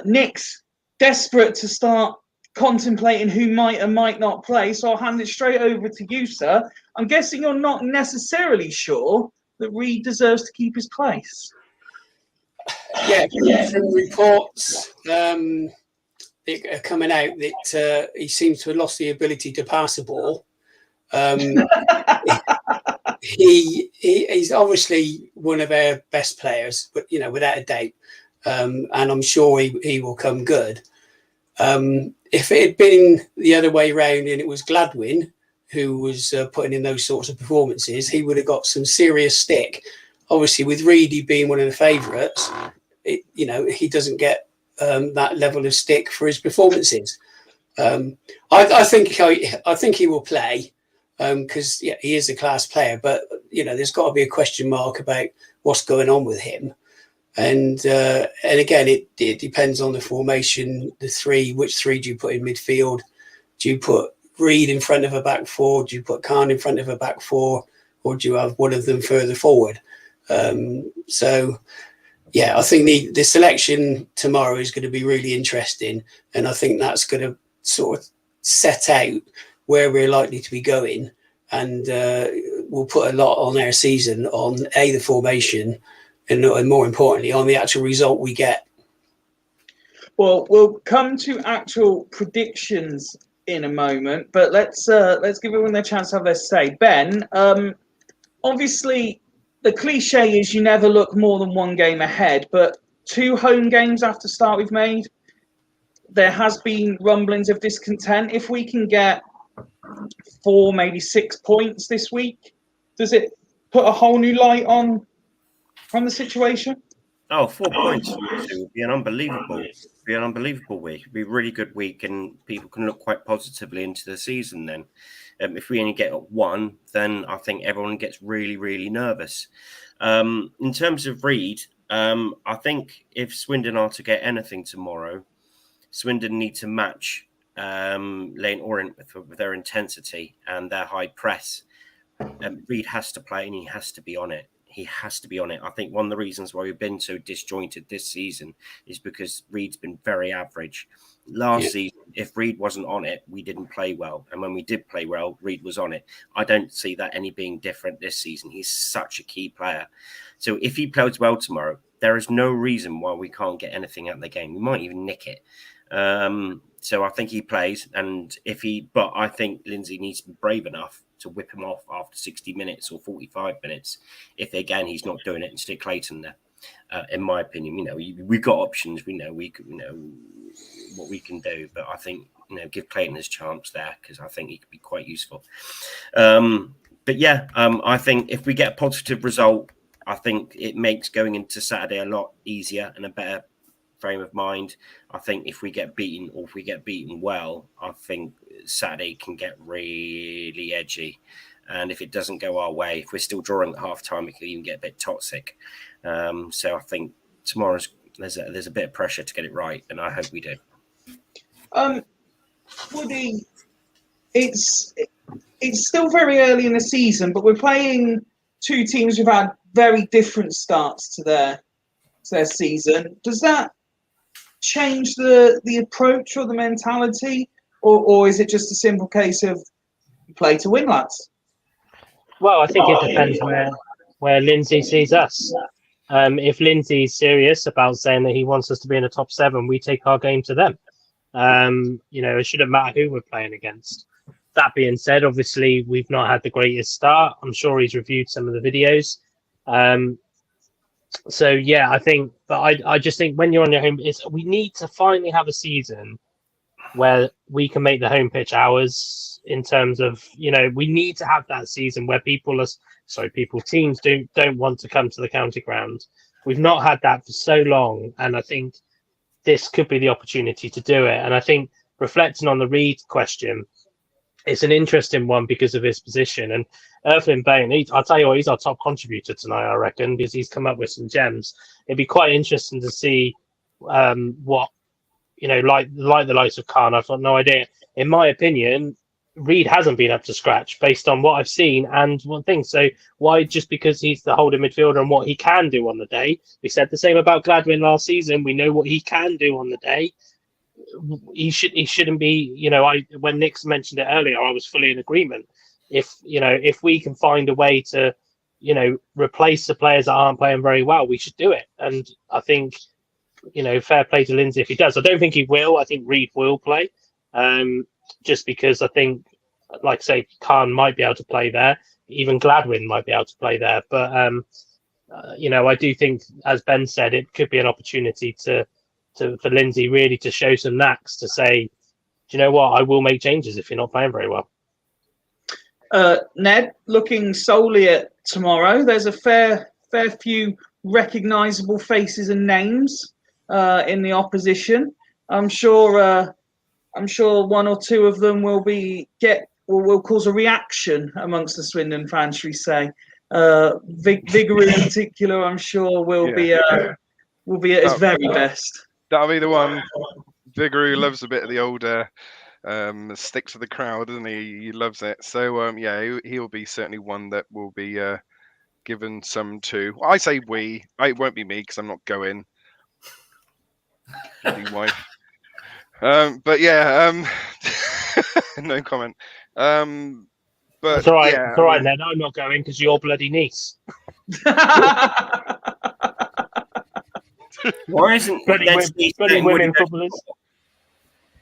Nick's desperate to start contemplating who might and might not play, so I'll hand it straight over to you, sir. I'm guessing you're not necessarily sure that Reed deserves to keep his place. Yeah, from reports that are coming out that he seems to have lost the ability to pass the ball. He's obviously one of our best players, but without a doubt, and I'm sure he will come good. If it had been the other way around and it was Gladwin who was putting in those sorts of performances, he would have got some serious stick. Obviously, with Reedy being one of the favourites, he doesn't get that level of stick for his performances. I think he will play because he is a class player, but there's got to be a question mark about what's going on with him. And again, it depends on the formation, which three do you put in midfield? Do you put Reed in front of a back four? Do you put Khan in front of a back four? Or do you have one of them further forward? So, yeah, I think the selection tomorrow is going to be really interesting. And I think that's going to sort of set out where we're likely to be going. And we'll put a lot on our season on, the formation, and more importantly, on the actual result we get. Well, we'll come to actual predictions in a moment, but let's give everyone their chance to have their say. Ben, obviously, the cliche is you never look more than one game ahead, but 2 home games after start we've made, there has been rumblings of discontent. If we can get 4, maybe 6 points this week, does it put a whole new light on the situation? Oh, 4 points would be an unbelievable week. It'd be a really good week, and people can look quite positively into the season then. If we only get 1, then I think everyone gets really, really nervous. In terms of Reed, I think if Swindon are to get anything tomorrow, Swindon need to match Lane Orient with their intensity and their high press. Reed has to play, and he has to be on it. He has to be on it. I think one of the reasons why we've been so disjointed this season is because Reed's been very average. Last season, if Reed wasn't on it, we didn't play well. And when we did play well, Reed was on it. I don't see that any being different this season. He's such a key player. So if he plays well tomorrow, there is no reason why we can't get anything out of the game. We might even nick it. So I think he plays. But I think Lindsay needs to be brave enough to whip him off after 60 minutes or 45 minutes. If again, he's not doing it, and stick Clayton there. In my opinion, we've got options. We know what we can do, but I think give Clayton his chance there, because I think he could be quite useful. But yeah, I think if we get a positive result, I think it makes going into Saturday a lot easier and a better frame of mind. I think if we get beaten, or if we get beaten well, I think Saturday can get really edgy. And if it doesn't go our way, if we're still drawing at half time, it can even get a bit toxic. So I think tomorrow's there's a bit of pressure to get it right, and I hope we do. Woody, it's still very early in the season, but we're playing two teams who've had very different starts to their season. Does that change the approach or the mentality, or is it just a simple case of play to win, lads? Well, I think it depends where Lindsay sees us. If Lindsay's serious about saying that he wants us to be in the top 7, we take our game to them. It shouldn't matter who we're playing against. That being said, obviously, we've not had the greatest start. I'm sure he's reviewed some of the videos. So, yeah, I think, but I just think when you're on your home, we need to finally have a season where we can make the home pitch ours, in terms of, we need to have that season where teams don't want to come to the county ground. We've not had that for so long, and I think this could be the opportunity to do it. And I think, reflecting on the Reed question, it's an interesting one because of his position. And Earthling Bain, I'll tell you what, he's our top contributor tonight, I reckon, because he's come up with some gems. It'd be quite interesting to see what, like the likes of Khan. I've got no idea. In my opinion, Reed hasn't been up to scratch based on what I've seen and one thing. So why, just because he's the holding midfielder and what he can do on the day? We said the same about Gladwin last season. We know what he can do on the day. He shouldn't be, when Nick's mentioned it earlier, I was fully in agreement. If we can find a way to, replace the players that aren't playing very well, we should do it. And I think, fair play to Lindsay if he does. I don't think he will. I think Reed will play. Just because I think, like I say, Khan might be able to play there. Even Gladwin might be able to play there. But, I do think, as Ben said, it could be an opportunity for Lindsay really to show some knacks, to say, do you know what, I will make changes if you're not playing very well. Ned, looking solely at tomorrow, there's a fair few recognisable faces and names in the opposition. I'm sure one or two of them will cause a reaction amongst the Swindon fans, shall we say. Vigouroux in particular, I'm sure will be at his very best. That'll be the one. Vigouroux loves a bit of the older stick to the crowd, doesn't he? He loves it. So he'll be certainly one that will be given some to. I say we. It won't be me because I'm not going. Wife. But yeah, no comment. But it's all right. Yeah, it's all right, Ned. I'm not going because you're bloody niece. Why isn't bloody women footballers?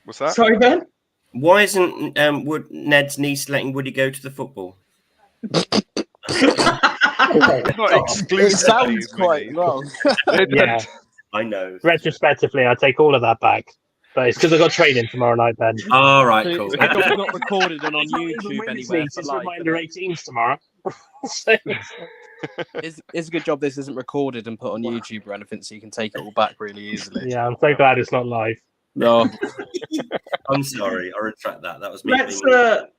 What's that? Sorry, Ben? Why isn't Ned's niece letting Woody go to the football? It's not exclusive. It sounds quite wrong. Yeah. I know. Retrospectively, I take all of that back. But it's because I've got training tomorrow night, Ben. All right, So cool. it's not recorded and on It's not even YouTube Wednesday, anywhere. It's my under 18s tomorrow. So- It's a good job this isn't recorded and put on YouTube or anything, so you can take it all back really easily. yeah, I'm so glad it's not live. No. I'm sorry. I retract that. That was me.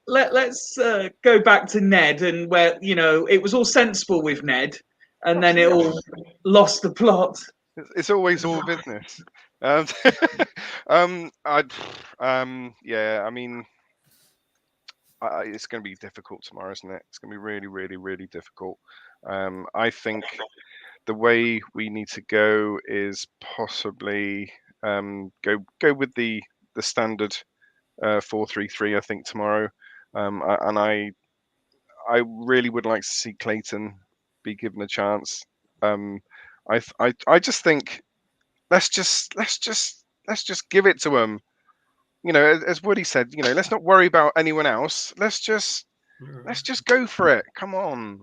Let's go back to Ned, and where it was all sensible with Ned, and then it all lost the plot. It's always all business. Yeah, I mean, it's going to be difficult tomorrow, isn't it? It's going to be really, really, really difficult. I think the way we need to go is possibly go with the standard 4-3-3. I think tomorrow, and I really would like to see Clayton be given a chance. I just think let's just give it to him. As Woody said, let's not worry about anyone else. Let's just go for it. Come on,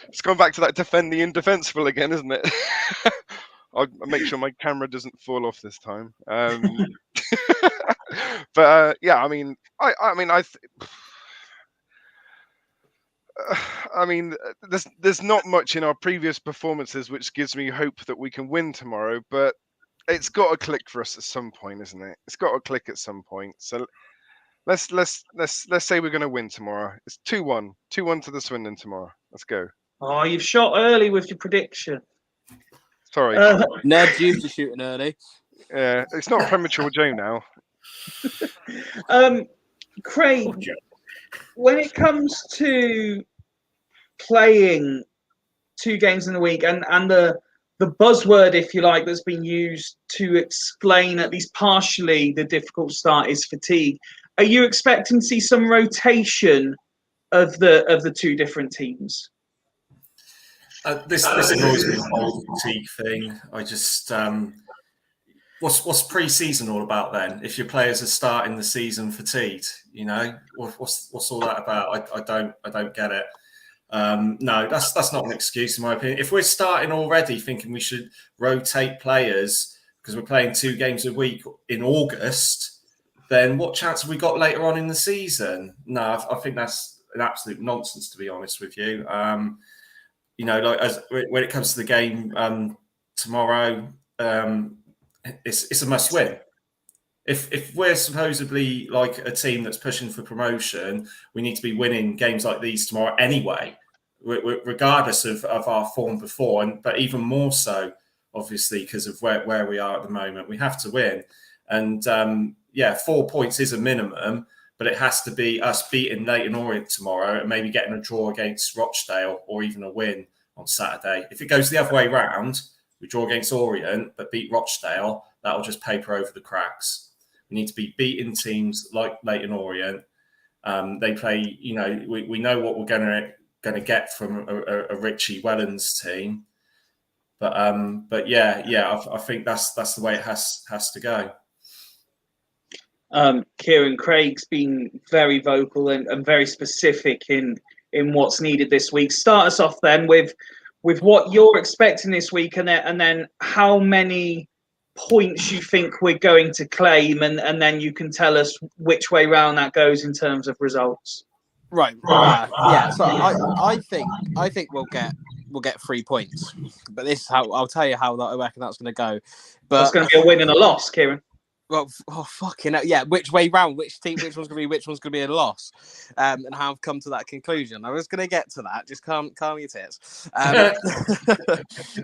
It's going back to that defend the indefensible again, isn't it? I'll make sure my camera doesn't fall off this time. But yeah, I mean, there's not much in our previous performances which gives me hope that we can win tomorrow, but it's got to click for us at some point, isn't it? It's got to click at some point. So let's say we're going to win tomorrow. It's 2-1 to the Swindon tomorrow. Let's go. Oh, you've shot early with your prediction. Sorry, Ned used to shooting early. it's not premature Joe now. Craig, when it comes to playing 2 games in a week and the buzzword, if you like, that's been used to explain at least partially the difficult start is fatigue. Are you expecting to see some rotation of the 2 different teams? This annoys me, the whole fatigue thing. I just what's pre-season all about then? If your players are starting the season fatigued, what's all that about? I don't get it. No, that's not an excuse in my opinion. If we're starting already thinking we should rotate players because we're playing 2 games a week in August, then what chance have we got later on in the season? No, I think that's an absolute nonsense, to be honest with you. When it comes to the game tomorrow, it's a must win. If we're supposedly like a team that's pushing for promotion, we need to be winning games like these tomorrow anyway, regardless of our form before, but even more so, obviously, because of where we are at the moment. We have to win. And 4 points is a minimum, but it has to be us beating Leyton Orient tomorrow and maybe getting a draw against Rochdale or even a win on Saturday. If it goes the other way round, we draw against Orient but beat Rochdale, that'll just paper over the cracks. We need to be beating teams like Leyton Orient. They play, we know what we're going to get from a Richie Wellens team. But I think that's the way it has to go. Kieran, Craig's been very vocal and very specific in what's needed this week. Start us off then with what you're expecting this week, and then how many points you think we're going to claim, and then you can tell us which way round that goes in terms of results. Right. Yeah. So I think we'll get 3 points, but this is how I'll tell you how I reckon that's going to go. But it's going to be a win and a loss, Kieran. Well, fucking hell. Yeah, which way round? Which team? Which one's going to be a loss? And how I've come to that conclusion. I was going to get to that. Just calm your tits.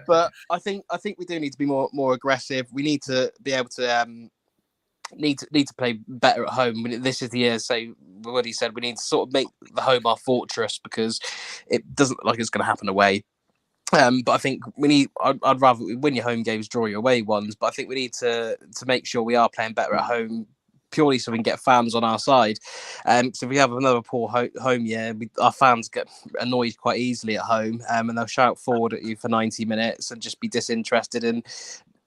But I think we do need to be more aggressive. We need to be able to need to play better at home. This is the year. So what he said, we need to sort of make the home our fortress because it doesn't look like it's going to happen away. But I think I'd rather win your home games, draw your away ones. But I think we need to make sure we are playing better at home, purely so we can get fans on our side. So if we have another poor home year, our fans get annoyed quite easily at home, and they'll shout forward at you for 90 minutes and just be disinterested and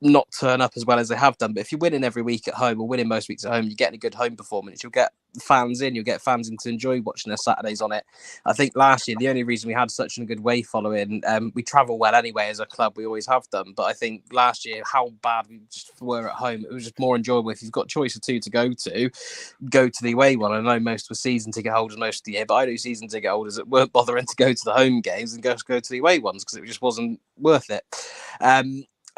not turn up as well as they have done. But if you're winning every week at home or winning most weeks at home, you're getting a good home performance, you'll get fans in, you'll get fans in to enjoy watching their Saturdays on it. I think last year, the only reason we had such a good way following, we travel well anyway as a club, we always have done. But I think last year, how bad we just were at home, it was just more enjoyable. If you've got choice of 2 to go to the away one. I know most were season ticket holders most of the year, but I know season ticket holders that weren't bothering to go to the home games and go to the away ones because it just wasn't worth it.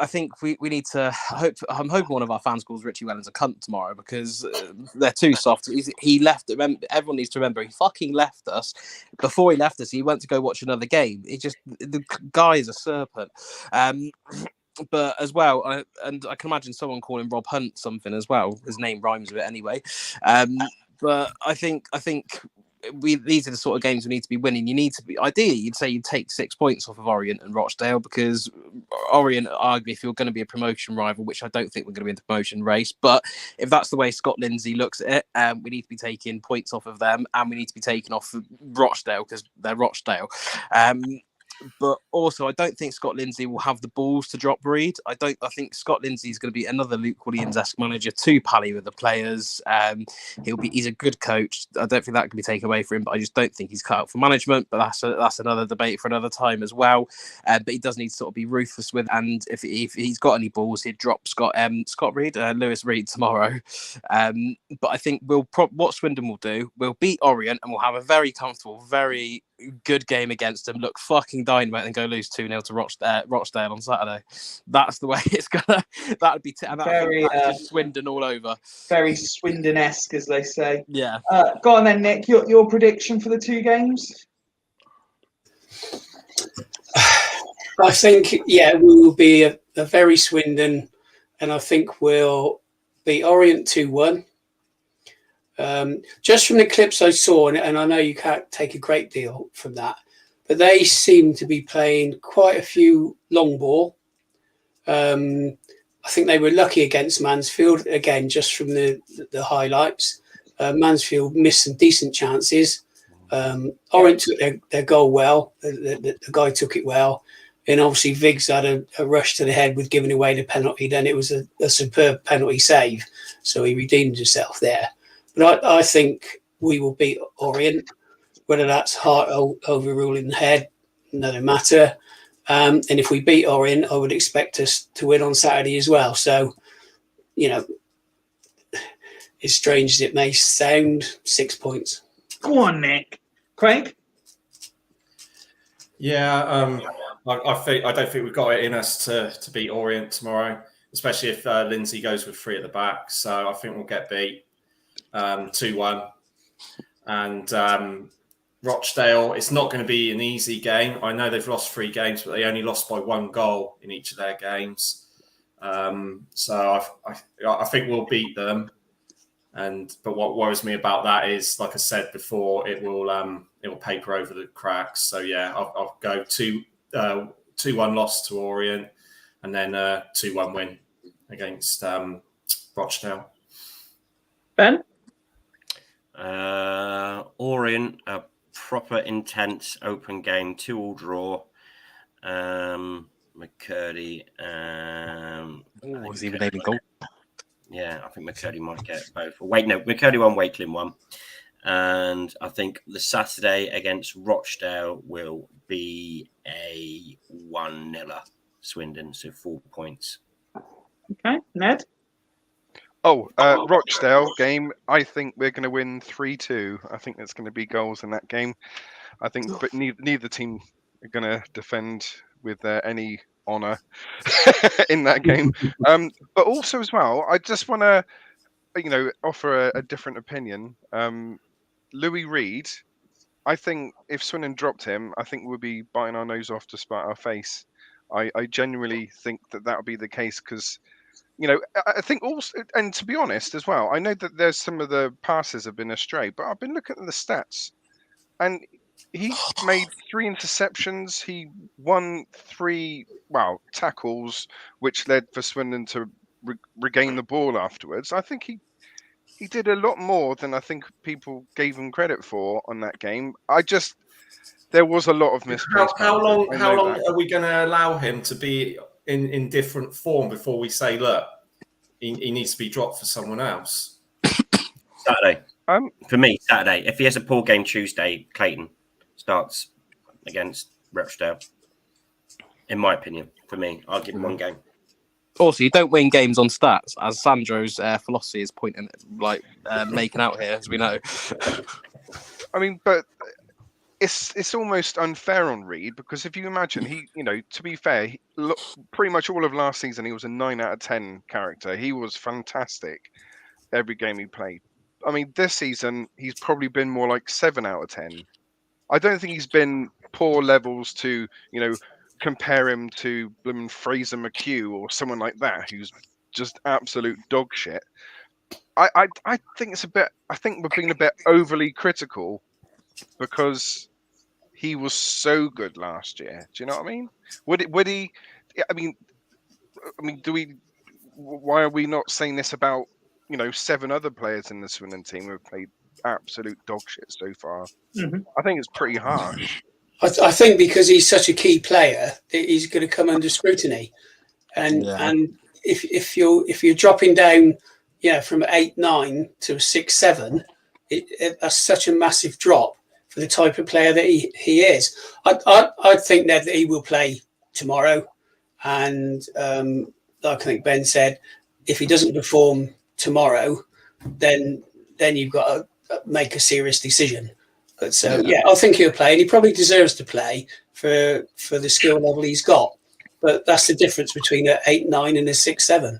I think we need to hope. I'm hoping one of our fans calls Richie Wellens a cunt tomorrow because they're too soft. He left. Everyone needs to remember he fucking left us. Before he left us, he went to go watch another game. The guy is a serpent. But as well, and I can imagine someone calling Rob Hunt something as well. His name rhymes with it anyway. But I think these are the sort of games we need to be winning. You need to be, ideally, you'd say you'd take 6 points off of Orient and Rochdale because Orient, arguably, if you're going to be a promotion rival, which I don't think we're going to be in the promotion race, but if that's the way Scott Lindsay looks at it, we need to be taking points off of them and we need to be taking off Rochdale because they're Rochdale. But also, I don't think Scott Lindsay will have the balls to drop Reed. I think Scott Lindsay is going to be another Luke Williams-esque manager to pally with the players. He's a good coach. I don't think that can be taken away from him. But I just don't think he's cut out for management. But that's another debate for another time as well. But he does need to sort of be ruthless with. And if he's got any balls, he'd drop Lewis Reed tomorrow. But I think what Swindon will do, we'll beat Orient and we'll have a very comfortable, very good game against them, look fucking dynamite, and go lose 2-0 to Rochdale on Saturday. That's the way it's gonna. That'd be Very just Swindon all over. very Swindon-esque, as they say. Yeah. Go on then, Nick. Your prediction for the two games? I think, we will be a very Swindon, and I think we'll beat Orient 2-1. Just from the clips I saw, and I know you can't take a great deal from that, but they seem to be playing quite a few long ball. I think they were lucky against Mansfield, again, just from the highlights. Mansfield missed some decent chances. Orient took their goal well. The guy took it well. And obviously Viggs had a rush to the head with giving away the penalty. Then it was a superb penalty save. So he redeemed himself there. But I think we will beat Orient, whether that's Hart overruling the head, another matter. And if we beat Orient, I would expect us to win on Saturday as well. So, as strange as it may sound, 6 points. Go on, Nick. Craig? Yeah, I don't think we've got it in us to beat Orient tomorrow, especially if Lindsay goes with 3 at the back. So I think we'll get beat 2-1. And Rochdale, it's not going to be an easy game. I know they've lost 3 games, but they only lost by 1 goal in each of their games. So I think we'll beat them. But what worries me about that is, like I said before, it will paper over the cracks. So yeah, I'll go 2-1 loss to Orient, and then 2-1 win against Rochdale. Ben? Orient, a proper intense open game, 2-2 draw. McCurdy. Was even able goal? Yeah, I think McCurdy might get both. McCurdy won, Wakeling won. And I think the Saturday against Rochdale will be a 1-0 Swindon, so 4 points. Okay, Ned? Rochdale game, I think we're going to win 3-2. I think there's going to be goals in that game. I think but neither team are going to defend with any honour in that game. But also as well, I just want to, offer a different opinion. Louis Reed, I think if Swindon dropped him, I think we'll be biting our nose off to spite our face. I genuinely think that would be the case because, I think also, and to be honest as well, I know that there's some of the passes have been astray, but I've been looking at the stats and he made 3 interceptions. He won 3 tackles, which led for Swindon to regain the ball afterwards. I think he did a lot more than I think people gave him credit for on that game. There was a lot of misplaced. How long are we going to allow him to be in different form before we say, look, he needs to be dropped for someone else? Saturday. For me, Saturday. If he has a poor game Tuesday, Clayton starts against Rochdale. In my opinion, for me, I'll give him 1 game. Also, you don't win games on stats, as Sandro's philosophy is making out here, as we know. I mean, but it's almost unfair on Reed because if you imagine to be fair, pretty much all of last season he was a 9 out of 10 character. He was fantastic every game he played. I mean, this season he's probably been more like 7 out of 10. I don't think he's been poor levels to compare him to Fraser McHugh or someone like that who's just absolute dog shit. I think it's a bit. I think we're being a bit overly critical because he was so good last year. Do you know what I mean? Would he? I mean, do we? Why are we not saying this about 7 other players in the Swindon team who have played absolute dog shit so far? Mm-hmm. I think it's pretty harsh. I think because he's such a key player, he's going to come under scrutiny, and if you're dropping down, from 8-9 to a 6-7, that's such a massive drop for the type of player that he is. I think that he will play tomorrow, and like I think Ben said, if he doesn't perform tomorrow, then you've got to make a serious decision. But I think he'll play, and he probably deserves to play for the skill level he's got. But that's the difference between an 8-9 and a 6-7.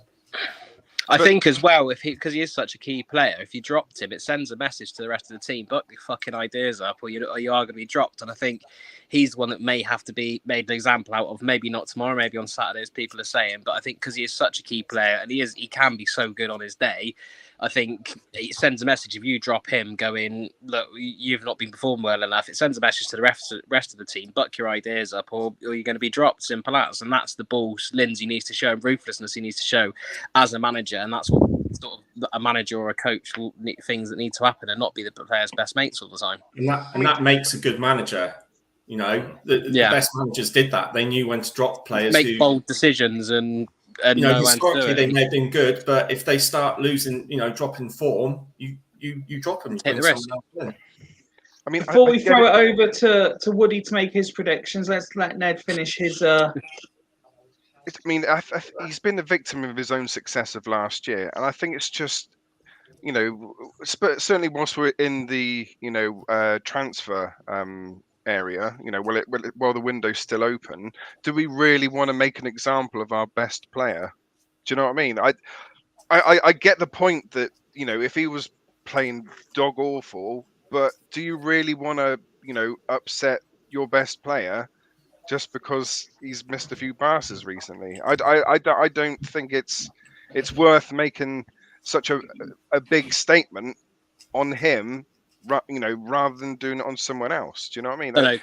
I think as well, because he is such a key player, if you dropped him, it sends a message to the rest of the team: buck your fucking ideas up, or you are going to be dropped. And I think he's the one that may have to be made an example out of. Maybe not tomorrow, maybe on Saturday, as people are saying. But I think because he is such a key player, and he can be so good on his day, I think it sends a message. If you drop him, going, look, you've not been performing well enough, it sends a message to the rest of the team: buck your ideas up, or you're going to be dropped. Simple as. And that's the balls Lindsay needs to show, and ruthlessness he needs to show as a manager. And that's what sort of a manager or a coach will need, things that need to happen, and not be the players' best mates all the time. And that makes a good manager. The best managers did that. They knew when to drop players. Make bold decisions and historically they may have been good, but if they start losing, dropping form, you drop them. Take the risk. I mean, before we throw it over to Woody to make his predictions, let's let Ned finish his. He's been the victim of his own success of last year, and I think it's just, certainly whilst we're in the transfer area, while the window's still open, do we really want to make an example of our best player? Do you know what I mean? I get the point that if he was playing dog awful, but do you really want to upset your best player just because he's missed a few passes recently? I don't think it's worth making such a big statement on him, rather than doing it on someone else. Do you know what I mean?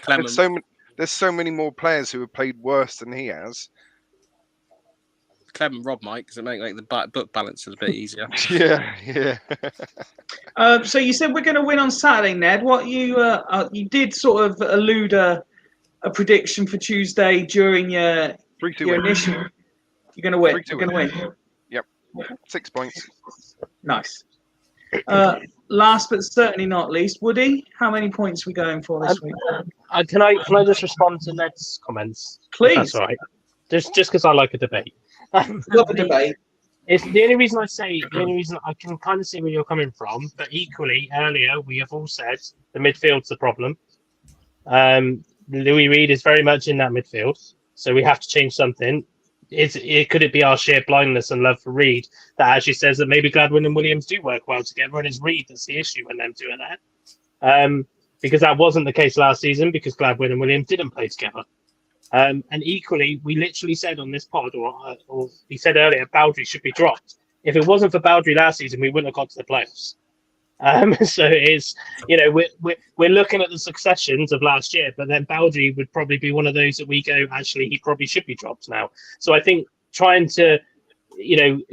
There's so many more players who have played worse than he has. Clem and Rob, Mike, because it make the book balances a bit easier. Yeah. So you said we're going to win on Saturday, Ned. What you did sort of allude a prediction for Tuesday during your 3-2 initial. You're going to win. You're going to win. Yep. 6 points. Nice. Last but certainly not least, Woody, how many points are we going for this week? Can I just respond to Ned's comments? Please. That's all right. Just because I like a debate. Love a debate. It's the only reason I can kind of see where you're coming from, but equally earlier we have all said the midfield's the problem. Louis Reed is very much in that midfield, so we have to change something. Could it be our sheer blindness and love for Reed that actually says that maybe Gladwin and Williams do work well together, and it's Reed that's the issue when them two are there? Because that wasn't the case last season, because Gladwin and Williams didn't play together. And equally, we literally said on this pod, or we said earlier, Baldry should be dropped. If it wasn't for Baldry last season, we wouldn't have got to the playoffs. So it's, we're looking at the successions of last year, but then Baldry would probably be one of those that we go, actually, he probably should be dropped now. So I think trying to,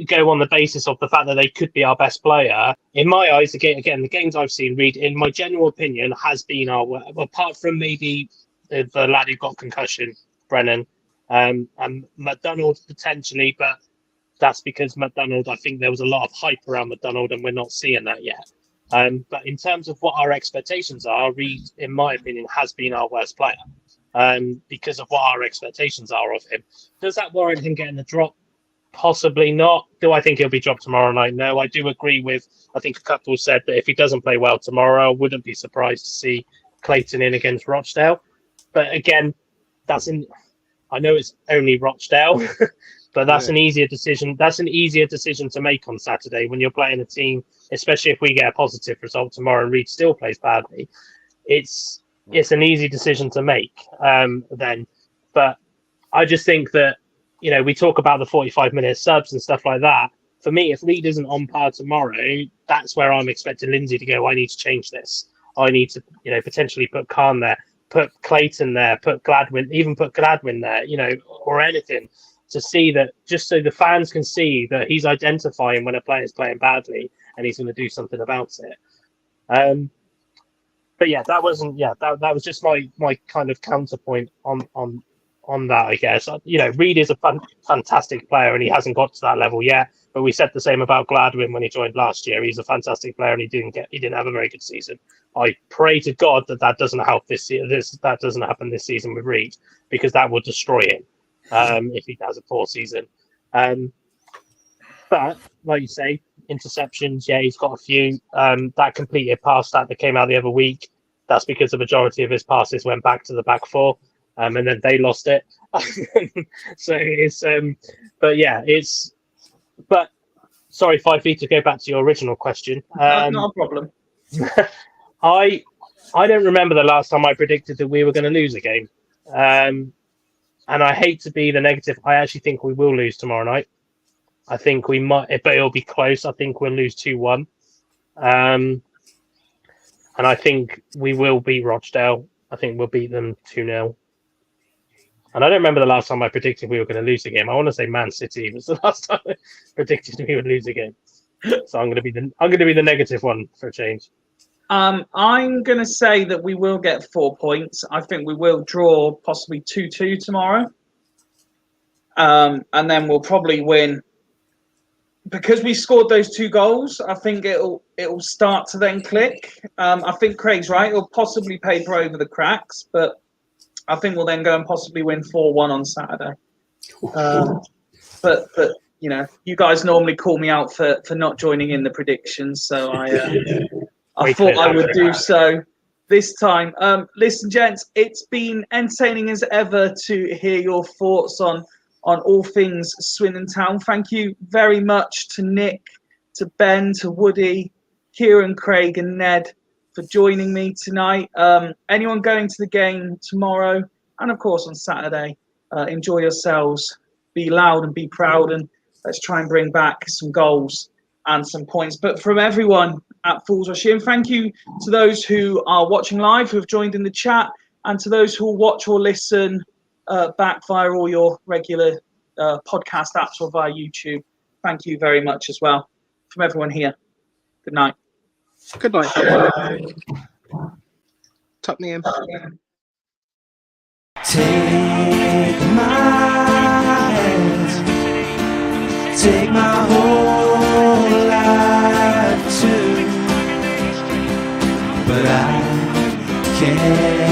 go on the basis of the fact that they could be our best player, in my eyes, again, the games I've seen, Reed, in my general opinion, has been apart from maybe the lad who got concussion, Brennan, and McDonald potentially, but that's because McDonald, I think there was a lot of hype around McDonald and we're not seeing that yet. But in terms of what our expectations are, Reed, in my opinion, has been our worst player because of what our expectations are of him. Does that warrant him getting the drop? Possibly not. Do I think he'll be dropped tomorrow night? No, I do agree with, I think a couple said that if he doesn't play well tomorrow, I wouldn't be surprised to see Clayton in against Rochdale. But again, I know it's only Rochdale, but that's an easier decision. That's an easier decision to make on Saturday when you're playing a team, especially if we get a positive result tomorrow and Reed still plays badly. It's an easy decision to make then. But I just think that, we talk about the 45-minute subs and stuff like that. For me, if Reed isn't on par tomorrow, that's where I'm expecting Lindsay to go, I need to change this. I need to, potentially put Khan there, put Clayton there, put Gladwin there, or anything, to see that, just so the fans can see that he's identifying when a player's playing badly and he's going to do something about it. but yeah, that wasn't. Yeah, that was just my kind of counterpoint on that. I guess Reed is a fantastic player, and he hasn't got to that level yet. But we said the same about Gladwin when he joined last year. He's a fantastic player, and he didn't have a very good season. I pray to God that doesn't help that doesn't happen this season with Reed, because that will destroy him if he has a poor season. But like you say, interceptions, yeah, he's got a few. That completed pass that came out the other week, that's because the majority of his passes went back to the back four, and then they lost it. So it's, but sorry, 5 feet, to go back to your original question. Not a problem. I don't remember the last time I predicted that we were going to lose a game. And I hate to be the negative. I actually think we will lose tomorrow night. I think we might, but it'll be close. I think we'll lose 2-1. And I think we will beat Rochdale. I think we'll beat them 2-0. And I don't remember the last time I predicted we were going to lose a game. I want to say Man City was the last time I predicted we would lose a game. So I'm going to be the negative one for a change. I'm going to say that we will get 4 points. I think we will draw possibly 2-2 tomorrow. And then we'll probably win. Because we scored those 2 goals, I think it'll start to then click. I think Craig's right. It'll possibly paper over the cracks, but I think we'll then go and possibly win 4-1 on Saturday. But you guys normally call me out for not joining in the predictions, so I thought I would do so this time. Listen, gents, it's been entertaining as ever to hear your thoughts on all things Swindon Town. Thank you very much to Nick, to Ben, to Woody, Kieran, Craig and Ned for joining me tonight. Anyone going to the game tomorrow and of course on Saturday, enjoy yourselves, be loud and be proud, and let's try and bring back some goals and some points. But from everyone at Fools Rush In, thank you to those who are watching live, who have joined in the chat, and to those who will watch or listen back via all your regular podcast apps or via YouTube. Thank you very much as well. From everyone here, good night. Good night. Tuck me in. Take my hand, take my whole life too, but I can't